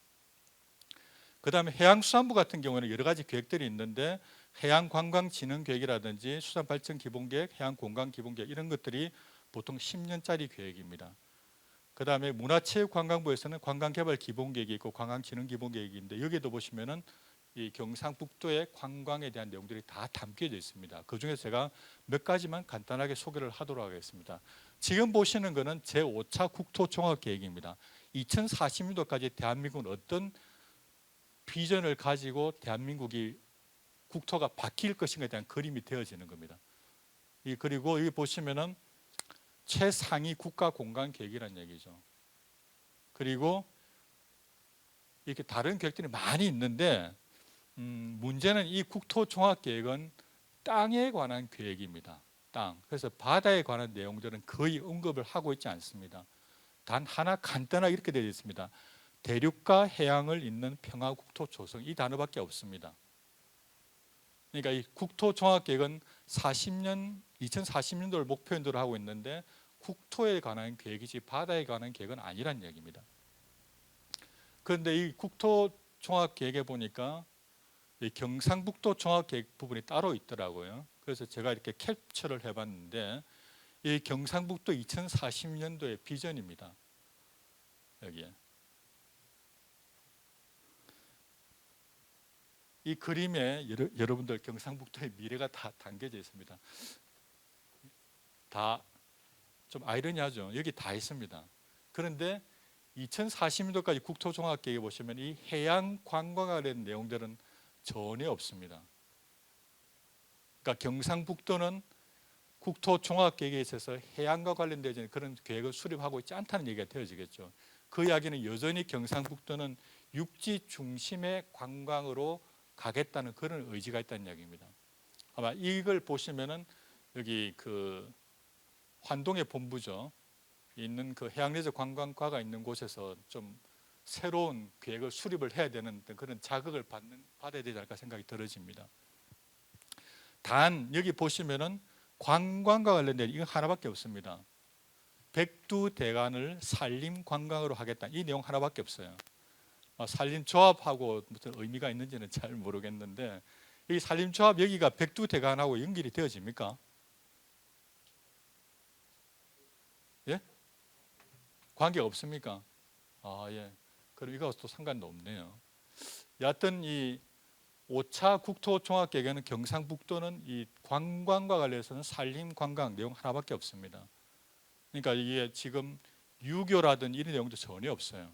그 다음에 해양수산부 같은 경우는 여러 가지 계획들이 있는데 해양관광진흥계획이라든지 수산발전기본계획, 해양공간기본계획 이런 것들이 보통 10년짜리 계획입니다. 그 다음에 문화체육관광부에서는 관광개발기본계획이 있고 관광진흥기본계획인데 여기도 보시면은 이 경상북도의 관광에 대한 내용들이 다 담겨져 있습니다. 그 중에서 제가 몇 가지만 간단하게 소개를 하도록 하겠습니다. 지금 보시는 것은 제5차 국토종합계획입니다. 2040년도까지 대한민국은 어떤 비전을 가지고 대한민국이 국토가 바뀔 것인가에 대한 그림이 되어지는 겁니다. 그리고 여기 보시면은 최상위 국가 공간 계획이라는 얘기죠. 그리고 이렇게 다른 계획들이 많이 있는데 문제는 이 국토종합계획은 땅에 관한 계획입니다. 땅. 그래서 바다에 관한 내용들은 거의 언급을 하고 있지 않습니다. 단 하나 간단하게 이렇게 되어 있습니다. 대륙과 해양을 잇는 평화국토 조성 이 단어밖에 없습니다. 그러니까 이 국토종합계획은 2040년도를 목표로 하고 있는데 국토에 관한 계획이지 바다에 관한 계획은 아니란 얘기입니다. 그런데 이 국토종합계획에 보니까 이 경상북도 종합계획 부분이 따로 있더라고요. 그래서 제가 이렇게 캡처를 해봤는데 이 경상북도 2040년도의 비전입니다. 여기에 이 그림에 여러분들 경상북도의 미래가 다 담겨져 있습니다. 다 좀 아이러니하죠. 여기 다 있습니다. 그런데 2040년도까지 국토종합계획에 보시면 이 해양 관광에 관련 내용들은 전혀 없습니다. 그러니까 경상북도는 국토종합계획에 있어서 해양과 관련된 그런 계획을 수립하고 있지 않다는 얘기가 되어지겠죠. 그 이야기는 여전히 경상북도는 육지 중심의 관광으로 가겠다는 그런 의지가 있다는 이야기입니다. 아마 이걸 보시면은 여기 그 환동의 본부죠. 있는 그 해양레저 관광과가 있는 곳에서 좀 새로운 계획을 수립을 해야 되는 그런 자극을 받아야 되지 않을까 생각이 들어집니다. 단 여기 보시면은 관광과 관련된 이거 하나밖에 없습니다. 백두대간을 산림 관광으로 하겠다. 이 내용 하나밖에 없어요. 산림조합하고 무슨 의미가 있는지는 잘 모르겠는데 이 산림조합 여기가 백두대간하고 연결이 되어집니까? 예? 관계가 없습니까? 예. 그럼 이거하고 상관도 없네요. 여하튼 이 5차 국토종합계획에는 경상북도는 이 관광과 관련해서는 산림 관광 내용 하나밖에 없습니다. 그러니까 이게 지금 유교라든 이런 내용도 전혀 없어요.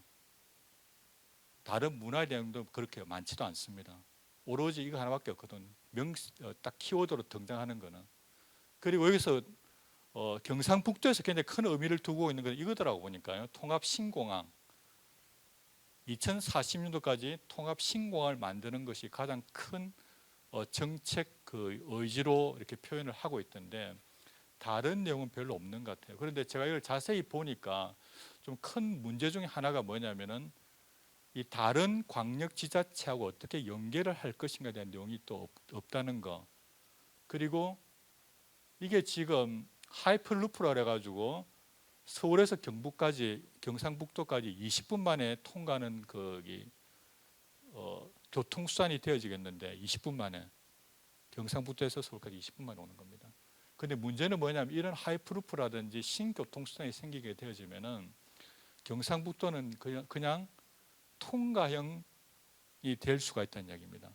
다른 문화의 내용도 그렇게 많지도 않습니다. 오로지 이거 하나밖에 없거든. 딱 키워드로 등장하는 거는. 그리고 여기서 경상북도에서 굉장히 큰 의미를 두고 있는 건 이거더라고 보니까요. 통합 신공항. 2040년도까지 통합 신공항을 만드는 것이 가장 큰 정책 그 의지로 이렇게 표현을 하고 있던데 다른 내용은 별로 없는 것 같아요. 그런데 제가 이걸 자세히 보니까 좀 큰 문제 중에 하나가 뭐냐면은 이 다른 광역 지자체하고 어떻게 연계를 할 것인가에 대한 내용이 또 없다는 거. 그리고 이게 지금 하이퍼루프라 그래가지고 서울에서 경북까지 경상북도까지 20분 만에 통과하는 거기 교통수단이 되어지겠는데 20분 만에 경상북도에서 서울까지 20분 만에 오는 겁니다. 근데 문제는 뭐냐면 이런 하이퍼루프라든지 신교통수단이 생기게 되어지면은 경상북도는 그냥 통과형이 될 수가 있다는 이야기입니다.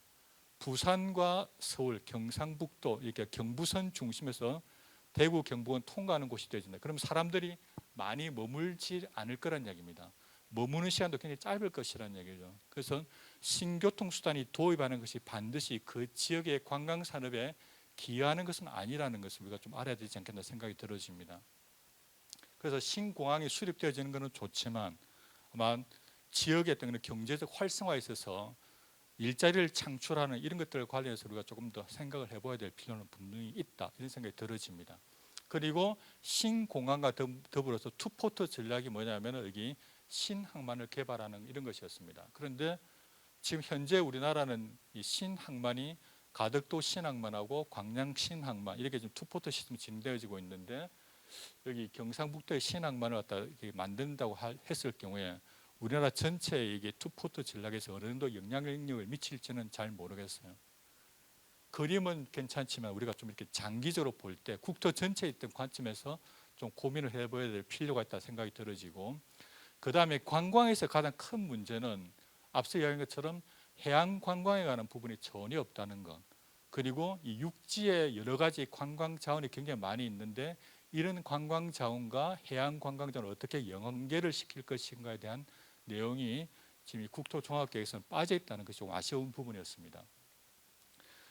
부산과 서울, 경상북도 이렇게 경부선 중심에서 대구, 경북은 통과하는 곳이 되어진다. 그럼 사람들이 많이 머물지 않을 거란 이야기입니다. 머무는 시간도 굉장히 짧을 것이라는 얘기죠. 그래서 신교통수단이 도입하는 것이 반드시 그 지역의 관광산업에 기여하는 것은 아니라는 것을 우리가 좀 알아야 되지 않겠나 생각이 들어집니다. 그래서 신공항이 수립되어지는 것은 좋지만 아마 지역의 어떤 경제적 활성화에 있어서 일자리를 창출하는 이런 것들 관련해서 우리가 조금 더 생각을 해봐야 될 필요는 분명히 있다 이런 생각이 들어집니다. 그리고 신공항과 더불어서 투포트 전략이 뭐냐면 여기 신항만을 개발하는 이런 것이었습니다. 그런데 지금 현재 우리나라는 이 신항만이 가덕도 신항만하고 광양 신항만 이렇게 좀 투포트 시스템이 진행되어지고 있는데 여기 경상북도의 신항만을 갖다 만든다고 했을 경우에 우리나라 전체에 이게 투포트 전략에서 어느 정도 영향력을 미칠지는 잘 모르겠어요. 그림은 괜찮지만 우리가 좀 이렇게 장기적으로 볼 때 국토 전체에 있던 관점에서 좀 고민을 해봐야 될 필요가 있다 생각이 들어지고 그 다음에 관광에서 가장 큰 문제는 앞서 이야기한 것처럼 해양 관광에 관한 부분이 전혀 없다는 것 그리고 이 육지에 여러 가지 관광 자원이 굉장히 많이 있는데 이런 관광 자원과 해양 관광 자원을 어떻게 연계를 시킬 것인가에 대한 내용이 지금 이 국토종합계획에서는 빠져 있다는 것이 좀 아쉬운 부분이었습니다.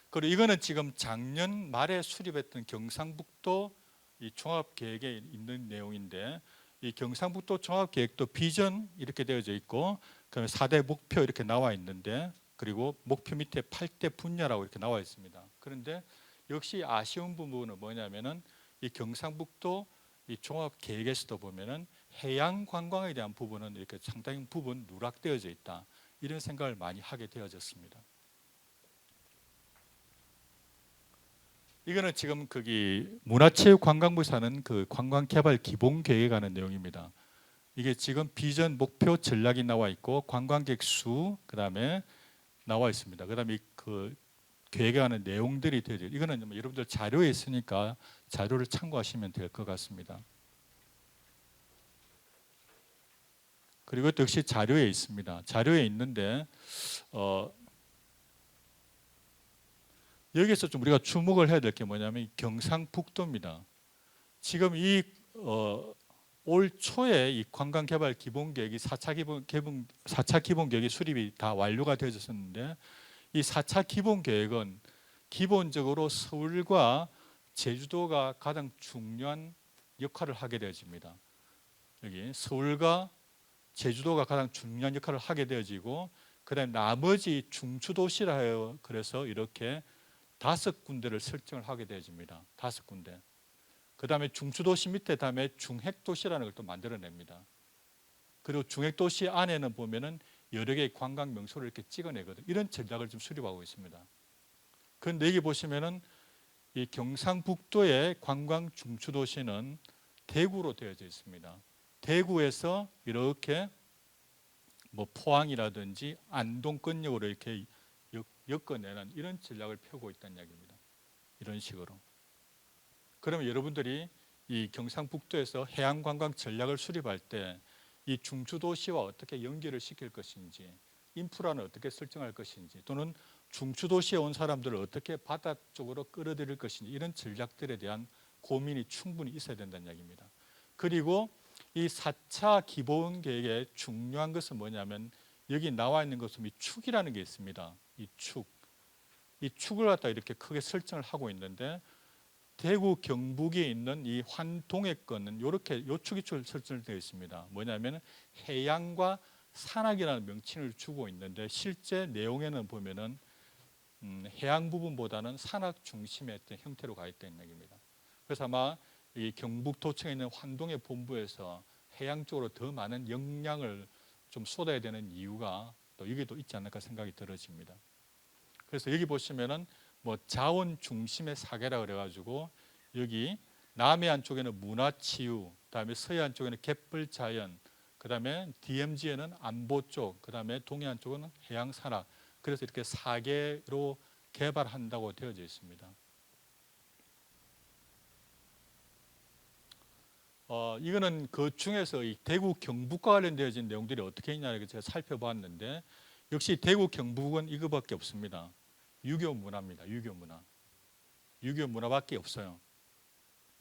그리고 이거는 지금 작년 말에 수립했던 경상북도 이 종합계획에 있는 내용인데 이 경상북도 종합계획도 비전 이렇게 되어져 있고 그다음에 4대 목표 이렇게 나와 있는데 그리고 목표 밑에 8대 분야라고 이렇게 나와 있습니다. 그런데 역시 아쉬운 부분은 뭐냐면은 이 경상북도 이 종합계획에서도 보면은 해양 관광에 대한 부분은 이렇게 상당히 부분 누락되어져 있다 이런 생각을 많이 하게 되어졌습니다. 이거는 지금 거기 문화체육관광부에서 하는 그 관광개발 기본계획에 관한 내용입니다. 이게 지금 비전, 목표, 전략이 나와 있고 관광객 수 그다음에 나와 있습니다. 그다음에 그 계획에 관한 내용들이 되죠. 이거는 여러분들 자료에 있으니까 자료를 참고하시면 될 것 같습니다. 그리고 또 역시 자료에 있습니다. 자료에 있는데 여기서 좀 우리가 주목을 해야 될 게 뭐냐면 경상북도입니다. 지금 이 올 초에 이 관광개발 기본계획이 4차 기본계획이 수립이 다 완료가 되어졌었는데 이 4차 기본계획은 기본적으로 서울과 제주도가 가장 중요한 역할을 하게 되어집니다. 여기 서울과 제주도가 가장 중요한 역할을 하게 되어지고 그다음에 나머지 중추도시라 해요. 그래서 이렇게 5군데를 설정을 하게 되어집니다. 5군데. 그다음에 중추도시 밑에 다음에 중핵도시라는 걸 또 만들어냅니다. 그리고 중핵도시 안에는 보면은 여러 개의 관광 명소를 이렇게 찍어내거든. 이런 전략을 좀 수립하고 있습니다. 그런데 여기 보시면은 이 경상북도의 관광 중추도시는 대구로 되어져 있습니다. 대구에서 이렇게 뭐 포항이라든지 안동권역으로 이렇게 엮어내는 이런 전략을 펴고 있다는 이야기입니다. 이런 식으로. 그러면 여러분들이 이 경상북도에서 해양관광 전략을 수립할 때 이 중추도시와 어떻게 연결을 시킬 것인지, 인프라는 어떻게 설정할 것인지, 또는 중추도시에 온 사람들을 어떻게 바다 쪽으로 끌어들일 것인지 이런 전략들에 대한 고민이 충분히 있어야 된다는 이야기입니다. 그리고 이 4차 기본계획의 중요한 것은 뭐냐면 여기 나와 있는 것은 이 축이라는 게 있습니다. 이 축. 이 축을 갖다 이렇게 크게 설정을 하고 있는데 대구 경북에 있는 이 환동해권은 이렇게 요축이 설정되어 있습니다. 뭐냐면 해양과 산악이라는 명칭을 주고 있는데 실제 내용에는 보면은 해양 부분보다는 산악 중심의 어떤 형태로 가 있다는 얘기입니다. 그래서 아마 이 경북도청에 있는 환동해 본부에서 해양 쪽으로 더 많은 역량을 좀 쏟아야 되는 이유가 또 여기도 있지 않을까 생각이 들어집니다. 그래서 여기 보시면은 뭐 자원 중심의 사계라 그래가지고 여기 남해안 쪽에는 문화치유, 그다음에 서해안 쪽에는 갯벌자연, 그다음에 DMZ에는 안보 쪽, 그다음에 동해안 쪽은 해양산악. 그래서 이렇게 4개로 개발한다고 되어져 있습니다. 이거는 그 중에서 이 대구 경북과 관련되어진 내용들이 어떻게 있냐를 제가 살펴봤는데 역시 대구 경북은 이거밖에 없습니다. 유교 문화입니다. 유교 문화. 유교 문화밖에 없어요.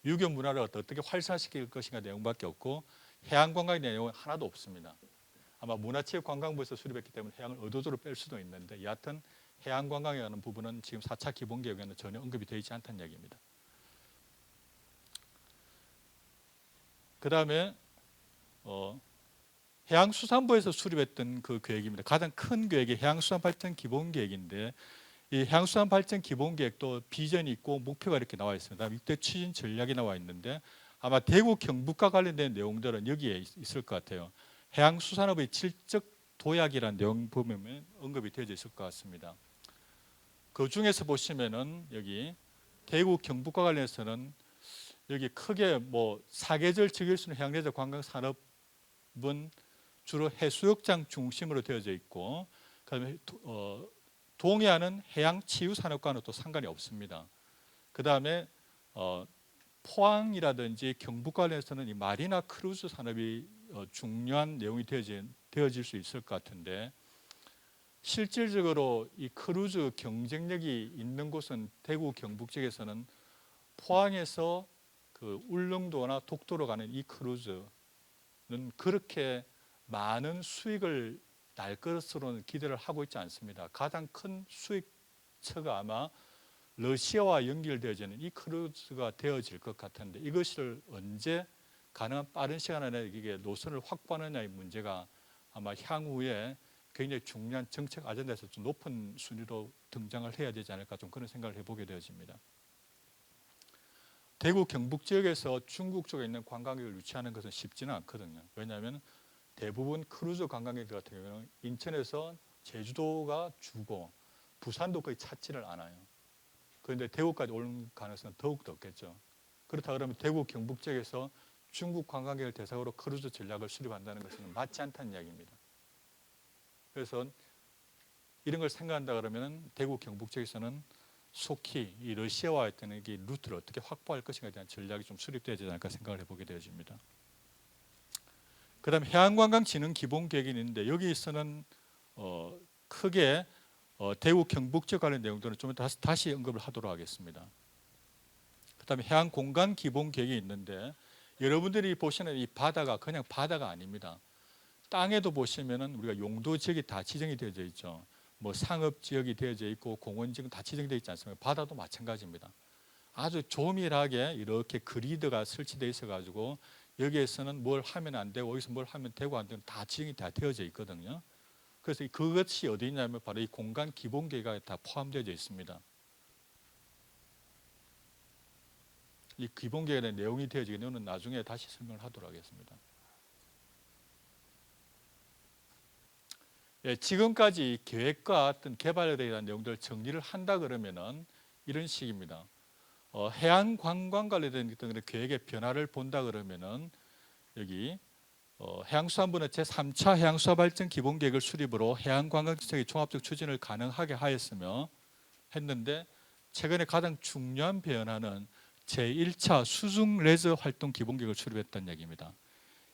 유교 문화를 어떻게 활성화시킬 것인가 내용밖에 없고 해양관광의 내용은 하나도 없습니다. 아마 문화체육관광부에서 수립했기 때문에 해양을 의도적으로 뺄 수도 있는데 여하튼 해양관광에 관한 부분은 지금 4차 기본계획에는 전혀 언급이 되어 있지 않다는 이야기입니다. 그 다음에 해양수산부에서 수립했던 그 계획입니다. 가장 큰 계획이 해양수산발전 기본계획인데 이 해양수산발전 기본계획도 비전이 있고 목표가 이렇게 나와 있습니다. 6대 추진 전략이 나와 있는데 아마 대구 경북과 관련된 내용들은 여기에 있을 것 같아요. 해양수산업의 질적 도약이라는 내용 보면 언급이 되어져 있을 것 같습니다. 그 중에서 보시면은 여기 대구 경북과 관련해서는 여기 크게 뭐 사계절 즐길 수 있는 해양내적 관광 산업은 주로 해수욕장 중심으로 되어져 있고 그다음에 동해안은 해양 치유 산업과는 또 상관이 없습니다. 그다음에 포항이라든지 경북 관련해서는 이 마리나 크루즈 산업이 중요한 내용이 되어질 수 있을 것 같은데 실질적으로 이 크루즈 경쟁력이 있는 곳은 대구 경북 쪽에서는 포항에서 그 울릉도나 독도로 가는 이 크루즈는 그렇게 많은 수익을 날 것으로는 기대를 하고 있지 않습니다. 가장 큰 수익처가 아마 러시아와 연결되어지는 이 크루즈가 되어질 것 같은데 이것을 언제 가능한 빠른 시간 안에 이게 노선을 확보하느냐의 문제가 아마 향후에 굉장히 중요한 정책 아젠다에서 좀 높은 순위로 등장을 해야 되지 않을까 좀 그런 생각을 해보게 되어집니다. 대구 경북 지역에서 중국 쪽에 있는 관광객을 유치하는 것은 쉽지는 않거든요. 왜냐하면 대부분 크루즈 관광객들 같은 경우는 인천에서 제주도가 주고 부산도 거의 찾지를 않아요. 그런데 대구까지 올 가능성은 더욱더 없겠죠. 그렇다 그러면 대구 경북 지역에서 중국 관광객을 대상으로 크루즈 전략을 수립한다는 것은 맞지 않다는 이야기입니다. 그래서 이런 걸 생각한다 그러면 대구 경북 지역에서는 속히 이 러시아와의 이 루트를 어떻게 확보할 것인가에 대한 전략이 좀 수립되어야 되지 않을까 생각을 해보게 되어집니다. 그다음 해양관광진흥 기본계획이 있는데 여기서는 크게 대구 경북 지역 관련 내용들은 좀 다시 언급을 하도록 하겠습니다. 그다음에 해양공간 기본계획이 있는데 여러분들이 보시는 이 바다가 그냥 바다가 아닙니다. 땅에도 보시면은 우리가 용도 지역이 다 지정이 되어져 있죠. 뭐 상업 지역이 되어져 있고 공원 지역 다 지정되어 있지 않습니까? 바다도 마찬가지입니다. 아주 조밀하게 이렇게 그리드가 설치되어 있어 가지고 여기에서는 뭘 하면 안 되고 여기서 뭘 하면 되고 안 되고 다 지정이 다 되어져 있거든요. 그래서 그것이 어디 있냐면 바로 이 공간 기본 계획에 다 포함되어 있습니다. 이 기본 계획의 내용이 되어지게 되면 나중에 다시 설명을 하도록 하겠습니다. 예, 지금까지 계획과 어떤 개발에 대한 내용들을 정리를 한다 그러면은 이런 식입니다. 해안 관광 관련된 어떤 계획의 변화를 본다 그러면은 여기 해양수산부는 제3차 해양수사발전 기본계획을 수립으로 해양관광정책의 종합적 추진을 가능하게 하였으며 했는데 최근에 가장 중요한 변화는 제1차 수중 레저 활동 기본계획을 수립했다는 얘기입니다.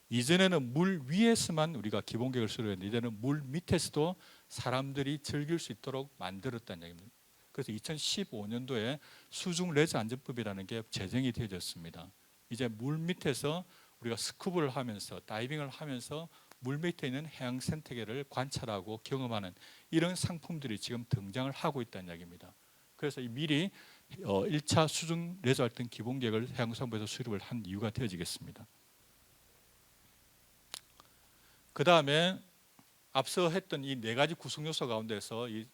이전에는 물 위에서만 우리가 기본계획을 수립했는데 이제는 물 밑에서도 사람들이 즐길 수 있도록 만들었다는 얘기입니다. 그래서 2015년도에 수중 레저 안전법이라는 게 제정이 되어졌습니다. 이제 물 밑에서 우리가 스쿠버를 하면서 다이빙을 하면서 물 밑에 있는 해양 생태계를 관찰하고 경험하는 이런 상품들이 지금 등장을 하고 있다는 이야기입니다. 그래서 미리 1차 수중 레저 활동 기본계획을 해양수산부에서 수립을 한 이유가 되어지겠습니다. 그 다음에 앞서 했던 이 네 가지 구성 요소 가운데서 이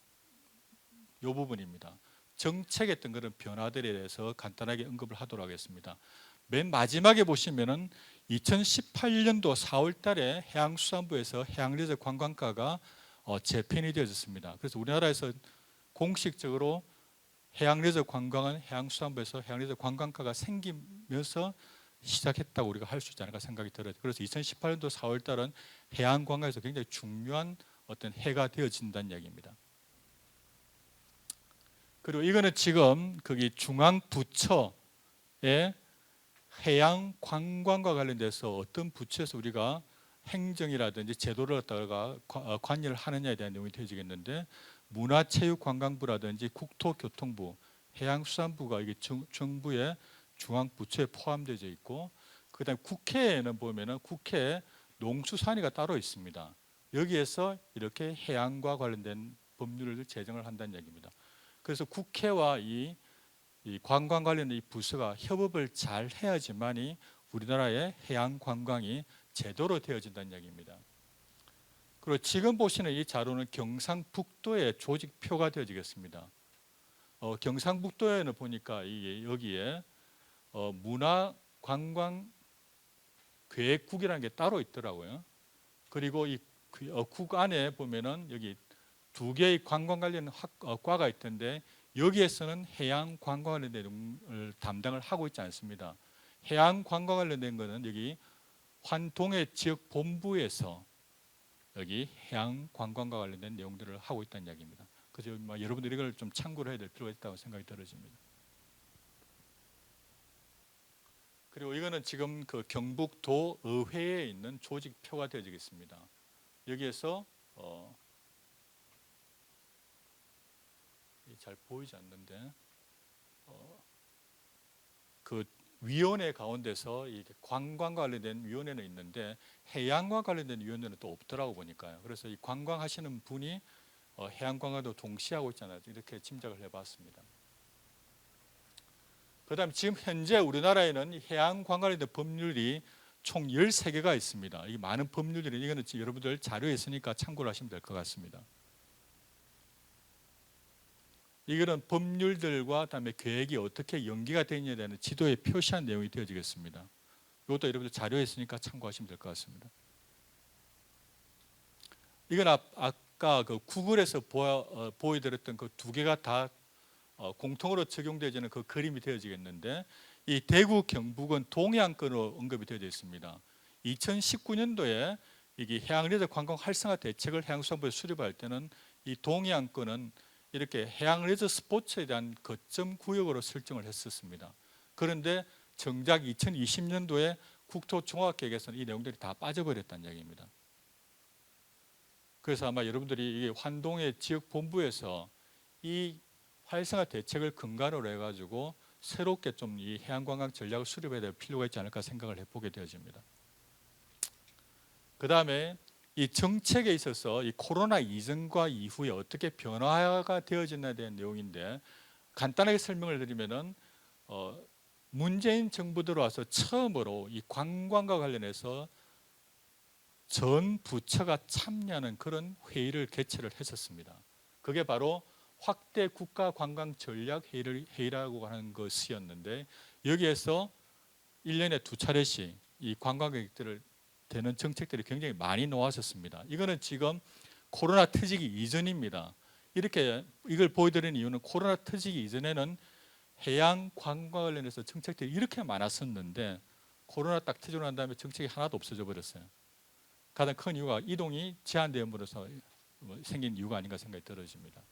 부분입니다. 정책했던 그런 변화들에 대해서 간단하게 언급을 하도록 하겠습니다. 맨 마지막에 보시면은 2018년도 4월 달에 해양수산부에서 해양레저 관광과가 재편이 되어졌습니다. 그래서 우리나라에서 공식적으로 해양레저 관광은 해양수산부에서 해양레저 관광과가 생기면서 시작했다고 우리가 할 수 있지 않을까 생각이 들어요. 그래서 2018년도 4월 달은 해양관광에서 굉장히 중요한 어떤 해가 되어진다는 이야기입니다. 그리고 이거는 지금 거기 중앙부처의 해양관광과 관련돼서 어떤 부처에서 우리가 행정이라든지 제도를 갖다가 관여를 하느냐에 대한 내용이 되어지겠는데 문화체육관광부라든지 국토교통부, 해양수산부가 이게 정부의 중앙부처에 포함되어 있고 그다음에 국회에는 보면은 국회 농수산위가 따로 있습니다. 여기에서 이렇게 해양과 관련된 법률을 제정을 한다는 얘기입니다. 그래서 국회와 이 관광 관련된 이 부서가 협업을 잘 해야지만이 우리나라의 해양 관광이 제대로 되어진다는 얘기입니다. 그리고 지금 보시는 이 자료는 경상북도의 조직표가 되어지겠습니다. 경상북도에는 보니까 이게 여기에 문화관광계획국이라는 게 따로 있더라고요. 그리고 이 국 안에 보면은 여기 두 개의 관광 관련 과가 있던데 여기에서는 해양 관광 관련된 내용을 담당을 하고 있지 않습니다. 해양 관광 관련된 것은 여기 환동의 지역 본부에서 여기 해양 관광과 관련된 내용들을 하고 있다는 이야기입니다. 그래서 여러분들이 이걸 좀 참고를 해야 될 필요가 있다고 생각이 들어집니다. 그리고 이거는 지금 그 경북도 의회에 있는 조직표가 되어지겠습니다. 여기에서 잘 보이지 않는데 그 위원회 가운데서 관광과 관련된 위원회는 있는데 해양과 관련된 위원회는 또 없더라고 보니까요. 그래서 이 관광하시는 분이 해양관광도 동시하고 있잖아요. 이렇게 짐작을 해봤습니다. 그다음 지금 현재 우리나라에는 해양관광에 대한 법률이 총 13개가 있습니다. 이 많은 법률들이 이거는 여러분들 자료에 있으니까 참고를 하시면 될 것 같습니다. 이거는 법률들과 그다음에 계획이 어떻게 연계가 되느냐에 대한 지도에 표시한 내용이 되어지겠습니다. 이것도 여러분들 자료에 있으니까 참고하시면 될 것 같습니다. 이건 아까 그 구글에서 보여드렸던 그 두 개가 다 공통으로 적용되어지는 그 그림이 되어지겠는데 이 대구 경북은 동해안권으로 언급이 되어 있습니다. 2019년도에 이게 해양레저 관광 활성화 대책을 해양수산부에 수립할 때는 이 동해안권은 이렇게 해양레저 스포츠에 대한 거점 구역으로 설정을 했었습니다. 그런데 정작 2020년도에 국토종합계획에서는 이 내용들이 다 빠져버렸다는 이야기입니다. 그래서 아마 여러분들이 이게 환동의 지역 본부에서 이 활성화 대책을 근간으로 해가지고 새롭게 좀 이 해양관광 전략을 수립해야 될 필요가 있지 않을까 생각을 해보게 되어집니다. 그 다음에 이 정책에 있어서 이 코로나 이전과 이후에 어떻게 변화가 되어졌나에 대한 내용인데, 간단하게 설명을 드리면은 문재인 정부 들어와서 처음으로 이 관광과 관련해서 전 부처가 참여하는 그런 회의를 개최를 했었습니다. 그게 바로 확대 국가 관광 전략 회의라고 하는 것이었는데, 여기에서 1년에 2차례씩 이 관광객들을 되는 정책들이 굉장히 많이 나왔었습니다. 이거는 지금 코로나 터지기 이전입니다. 이렇게 이걸 보여드리는 이유는 코로나 터지기 이전에는 해양 관광 관련해서 정책들이 이렇게 많았었는데, 코로나 딱 터지고 난 다음에 정책이 하나도 없어져 버렸어요. 가장 큰 이유가 이동이 제한됨으로써 생긴 이유가 아닌가 생각이 들어집니다.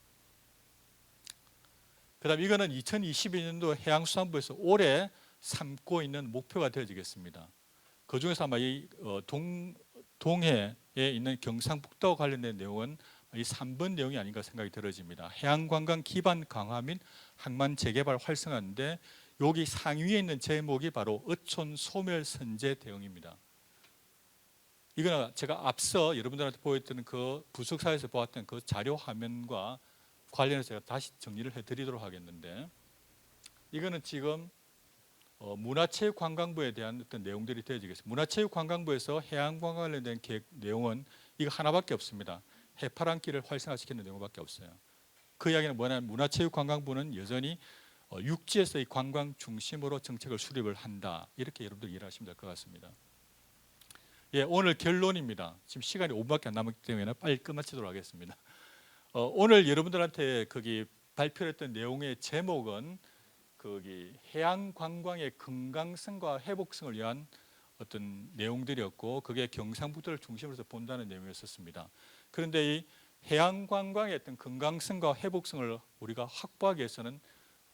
그다음 이거는 2022년도 해양수산부에서 올해 삼고 있는 목표가 되어지겠습니다. 그 중에서 아마 이 동해에 있는 경상북도와 관련된 내용은 이 3번 내용이 아닌가 생각이 들어집니다. 해양관광 기반 강화 및 항만 재개발 활성화인데, 여기 상위에 있는 제목이 바로 어촌 소멸 선제 대응입니다. 이거는 제가 앞서 여러분들한테 보여드린 그 부석사에서 보았던 그 자료 화면과 관련해서 제가 다시 정리를 해드리도록 하겠는데, 이거는 지금 문화체육관광부에 대한 어떤 내용들이 되어지겠습니다. 문화체육관광부에서 해양관광 관련된 계획 내용은 이거 하나밖에 없습니다. 해파랑길을 활성화시키는 내용밖에 없어요. 그 이야기는 뭐냐면 문화체육관광부는 여전히 육지에서 이 관광 중심으로 정책을 수립을 한다, 이렇게 여러분들 이해하시면 될 것 같습니다. 예, 오늘 결론입니다. 지금 시간이 5분밖에 안 남았기 때문에 빨리 끝마치도록 하겠습니다. 오늘 여러분들한테 거기 발표했던 내용의 제목은 거기 해양 관광의 건강성과 회복성을 위한 어떤 내용들이었고, 그게 경상북도를 중심으로 본다는 내용이었습니다. 그런데 이 해양 관광의 어떤 건강성과 회복성을 우리가 확보하기 위해서는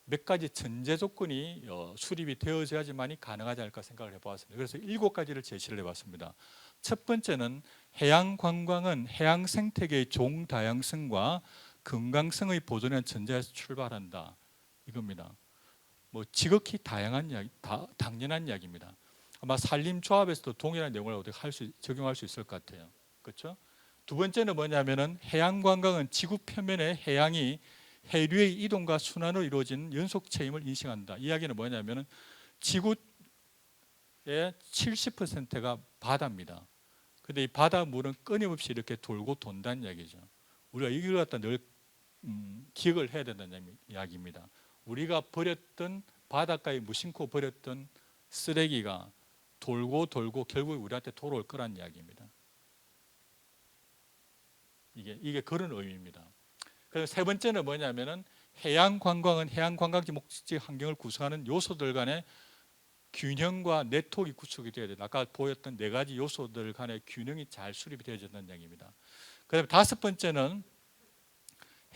몇 가지 전제 조건이 수립이 되어져야지만이 가능하지 않을까 생각을 해보았습니다. 그래서 7가지를 제시를 해봤습니다. 첫 번째는 해양 관광은 해양 생태계의 종다양성과 건강성의 보존의 전제에서 출발한다, 이겁니다. 뭐 지극히 다양한 이야기, 당연한 이야기입니다. 아마 산림조합에서도 동일한 내용을 어떻게 적용할 수 있을 것 같아요. 그렇죠? 두 번째는 뭐냐면은 해양 관광은 지구 표면의 해양이 해류의 이동과 순환으로 이루어진 연속 체임을 인식한다. 이야기는 뭐냐면은 지구의 70%가 바다입니다. 근데 이 바닷물은 끊임없이 이렇게 돌고 돈다는 이야기죠. 우리가 이걸 갖다 늘 기억을 해야 된다는 이야기입니다. 우리가 버렸던, 바닷가에 무심코 버렸던 쓰레기가 돌고 돌고 결국 우리한테 돌아올 거란 이야기입니다. 이게 그런 의미입니다. 그래서 세 번째는 뭐냐면은 해양 관광은 해양 관광지 목적지 환경을 구성하는 요소들 간의 균형과 네트워크가 구축이 되어야 된다. 아까 보였던 4가지 요소들 간의 균형이 잘 수립이 되어야 된다는 얘기입니다. 그다음에 다섯 번째는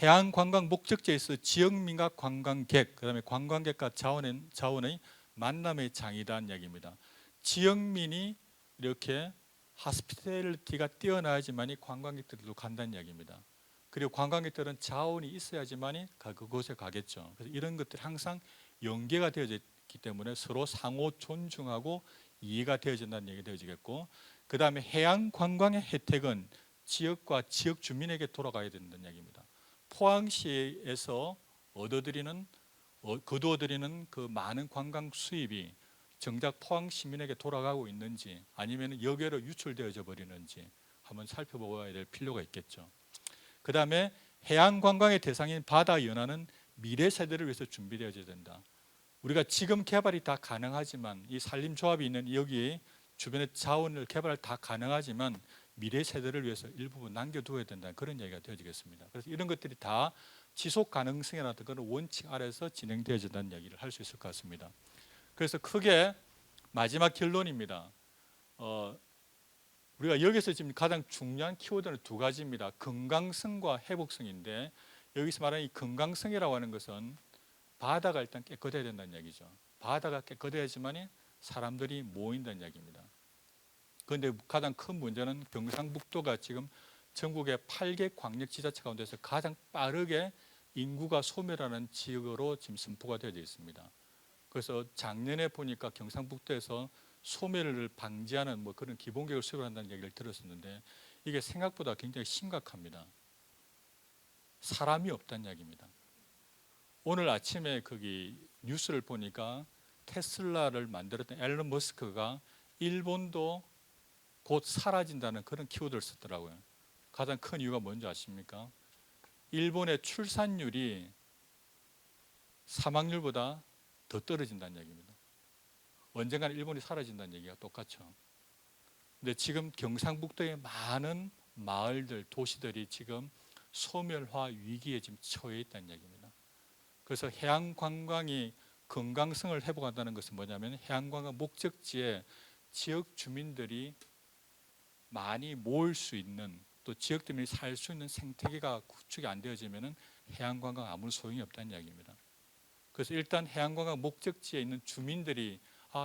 해양 관광 목적지에서 지역민과 관광객, 그다음에 관광객과 자원의 만남의 장이다는 이야기입니다. 지역민이 이렇게 하스피탈리티가 뛰어나야지만이 관광객들도 간다는 이야기입니다. 그리고 관광객들은 자원이 있어야지만이 그곳에 가겠죠. 그래서 이런 것들이 항상 연계가 되어져 있기 때문에 서로 상호 존중하고 이해가 되어진다는 얘기가 되어지겠고, 그 다음에 해양 관광의 혜택은 지역과 지역 주민에게 돌아가야 된다는 얘기입니다. 포항시에서 거두어들이는 그 많은 관광 수입이 정작 포항 시민에게 돌아가고 있는지, 아니면 여기로 유출되어져 버리는지 한번 살펴봐야 될 필요가 있겠죠. 그 다음에 해양 관광의 대상인 바다 연안은 미래 세대를 위해서 준비되어야 된다. 우리가 지금 개발이 다 가능하지만, 이 산림조합이 있는 여기 주변의 자원을 개발 다 가능하지만 미래 세대를 위해서 일부분 남겨두어야 된다, 그런 얘기가 되어지겠습니다. 그래서 이런 것들이 다 지속 가능성이라는 그런 원칙 아래서 진행되어진다는 얘기를 할 수 있을 것 같습니다. 그래서 크게 마지막 결론입니다. 우리가 여기서 지금 가장 중요한 키워드는 2가지입니다. 건강성과 회복성인데, 여기서 말하는 이 건강성이라고 하는 것은 바다가 일단 깨끗해야 된다는 얘기죠. 바다가 깨끗해야지만이 사람들이 모인다는 얘기입니다. 그런데 가장 큰 문제는 경상북도가 지금 전국의 8개 광역지자체 가운데서 가장 빠르게 인구가 소멸하는 지역으로 지금 선포가 되어 있습니다. 그래서 작년에 보니까 경상북도에서 소멸을 방지하는 뭐 그런 기본계획을 수립한다는 얘기를 들었었는데 이게 생각보다 굉장히 심각합니다. 사람이 없다는 이야기입니다. 오늘 아침에 거기 뉴스를 보니까 테슬라를 만들었던 앨런 머스크가 일본도 곧 사라진다는 그런 키워드를 썼더라고요. 가장 큰 이유가 뭔지 아십니까? 일본의 출산율이 사망률보다 더 떨어진다는 얘기입니다. 언젠가는 일본이 사라진다는 얘기가 똑같죠. 근데 지금 경상북도의 많은 마을들, 도시들이 지금 소멸화 위기에 지금 처해 있다는 얘기입니다. 그래서 해양 관광이 건강성을 회복한다는 것은 뭐냐면 해양 관광 목적지에 지역 주민들이 많이 모을 수 있는 또 지역 주민이 살 수 있는 생태계가 구축이 안 되어지면은 해양 관광 아무 소용이 없다는 이야기입니다. 그래서 일단 해양 관광 목적지에 있는 주민들이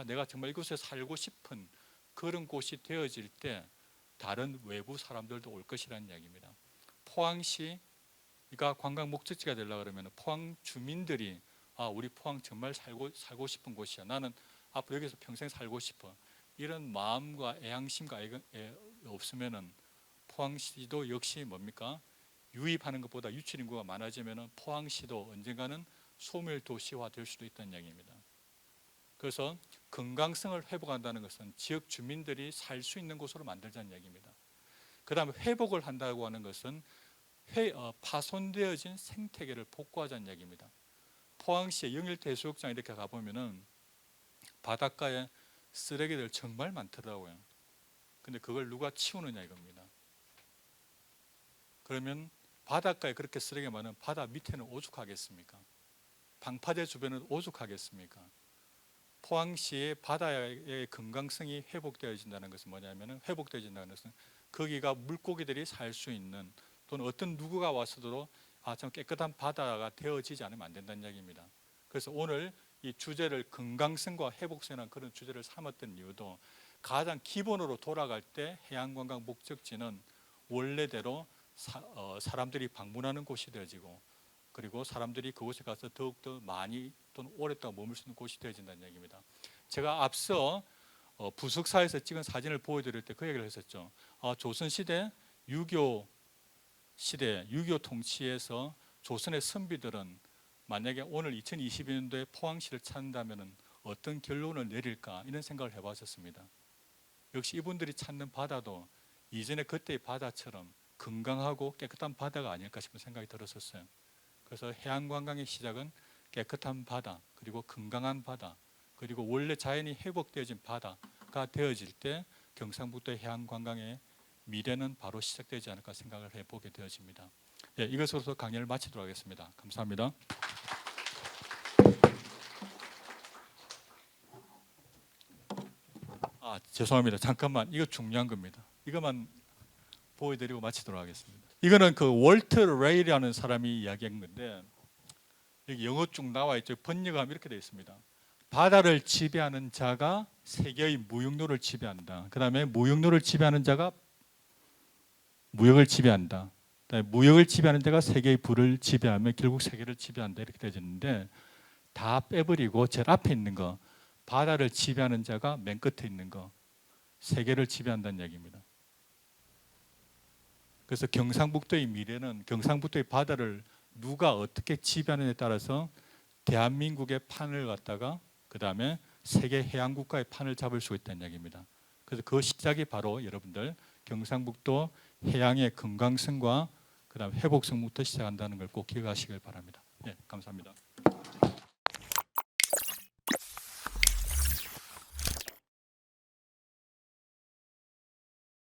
내가 정말 이곳에 살고 싶은 그런 곳이 되어질 때 다른 외부 사람들도 올 것이라는 이야기입니다. 포항시가 관광 목적지가 되려고 그러면 포항 주민들이 우리 포항 정말 살고 싶은 곳이야. 나는 앞으로 여기서 평생 살고 싶어. 이런 마음과 애향심과 없으면은 포항시도 역시 뭡니까? 유입하는 것보다 유출 인구가 많아지면은 포항시도 언젠가는 소멸 도시화 될 수도 있다는 이야기입니다. 그래서 건강성을 회복한다는 것은 지역 주민들이 살 수 있는 곳으로 만들자는 이야기입니다. 그다음에 회복을 한다고 하는 것은 파손되어진 생태계를 복구하자는 이야기입니다. 포항시의 영일대수욕장 이렇게 가보면은 바닷가에 쓰레기들 정말 많더라고요. 근데 그걸 누가 치우느냐 이겁니다. 그러면 바닷가에 그렇게 쓰레기가 많으면 바다 밑에는 오죽하겠습니까? 방파제 주변은 오죽하겠습니까? 포항시의 바다의 건강성이 회복되어진다는 것은 뭐냐면 회복되어진다는 것은 거기가 물고기들이 살 수 있는 또는 어떤 누구가 와서도 참 깨끗한 바다가 되어지지 않으면 안 된다는 이야기입니다. 그래서 오늘 이 주제를 건강성과 회복성이라는 그런 주제를 삼았던 이유도 가장 기본으로 돌아갈 때 해양관광 목적지는 원래대로 사람들이 방문하는 곳이 되어지고 그리고 사람들이 그곳에 가서 더욱더 많이 또는 오랫동안 머물 수 있는 곳이 되어진다는 얘기입니다. 제가 앞서 부석사에서 찍은 사진을 보여드릴 때 그 얘기를 했었죠. 조선시대 6.25 시대 6.25 통치에서 조선의 선비들은 만약에 오늘 2022년도에 포항시를 찾는다면 어떤 결론을 내릴까 이런 생각을 해봤었습니다. 역시 이분들이 찾는 바다도 이전에 그때의 바다처럼 건강하고 깨끗한 바다가 아닐까 싶은 생각이 들었었어요. 그래서 해양관광의 시작은 깨끗한 바다 그리고 건강한 바다 그리고 원래 자연이 회복되어진 바다가 되어질 때 경상북도의 해양관광의 미래는 바로 시작되지 않을까 생각을 해보게 되어집니다. 이것으로서 강연을 마치도록 하겠습니다. 감사합니다. 죄송합니다. 잠깐만 이거 중요한 겁니다. 이것만 보여드리고 마치도록 하겠습니다. 이거는 그 월트 레이라는 사람이 이야기한 건데 여기 영어 쭉 나와 있죠. 번역하면 이렇게 되어 있습니다. 바다를 지배하는 자가 세계의 무역로를 지배한다. 그 다음에 무역로를 지배하는 자가 무역을 지배한다. 무역을 지배하는 자가 세계의 부를 지배하며 결국 세계를 지배한다. 이렇게 되어있는데 다 빼버리고 제일 앞에 있는 거 바다를 지배하는 자가 맨 끝에 있는 거 세계를 지배한다는 얘기입니다. 그래서 경상북도의 미래는 경상북도의 바다를 누가 어떻게 지배하느냐에 따라서 대한민국의 판을 갖다가 그 다음에 세계 해양국가의 판을 잡을 수 있다는 얘기입니다. 그래서 그 시작이 바로 여러분들 경상북도 해양의 건강성과 그 다음 회복성부터 시작한다는 걸 꼭 기억하시길 바랍니다. 감사합니다.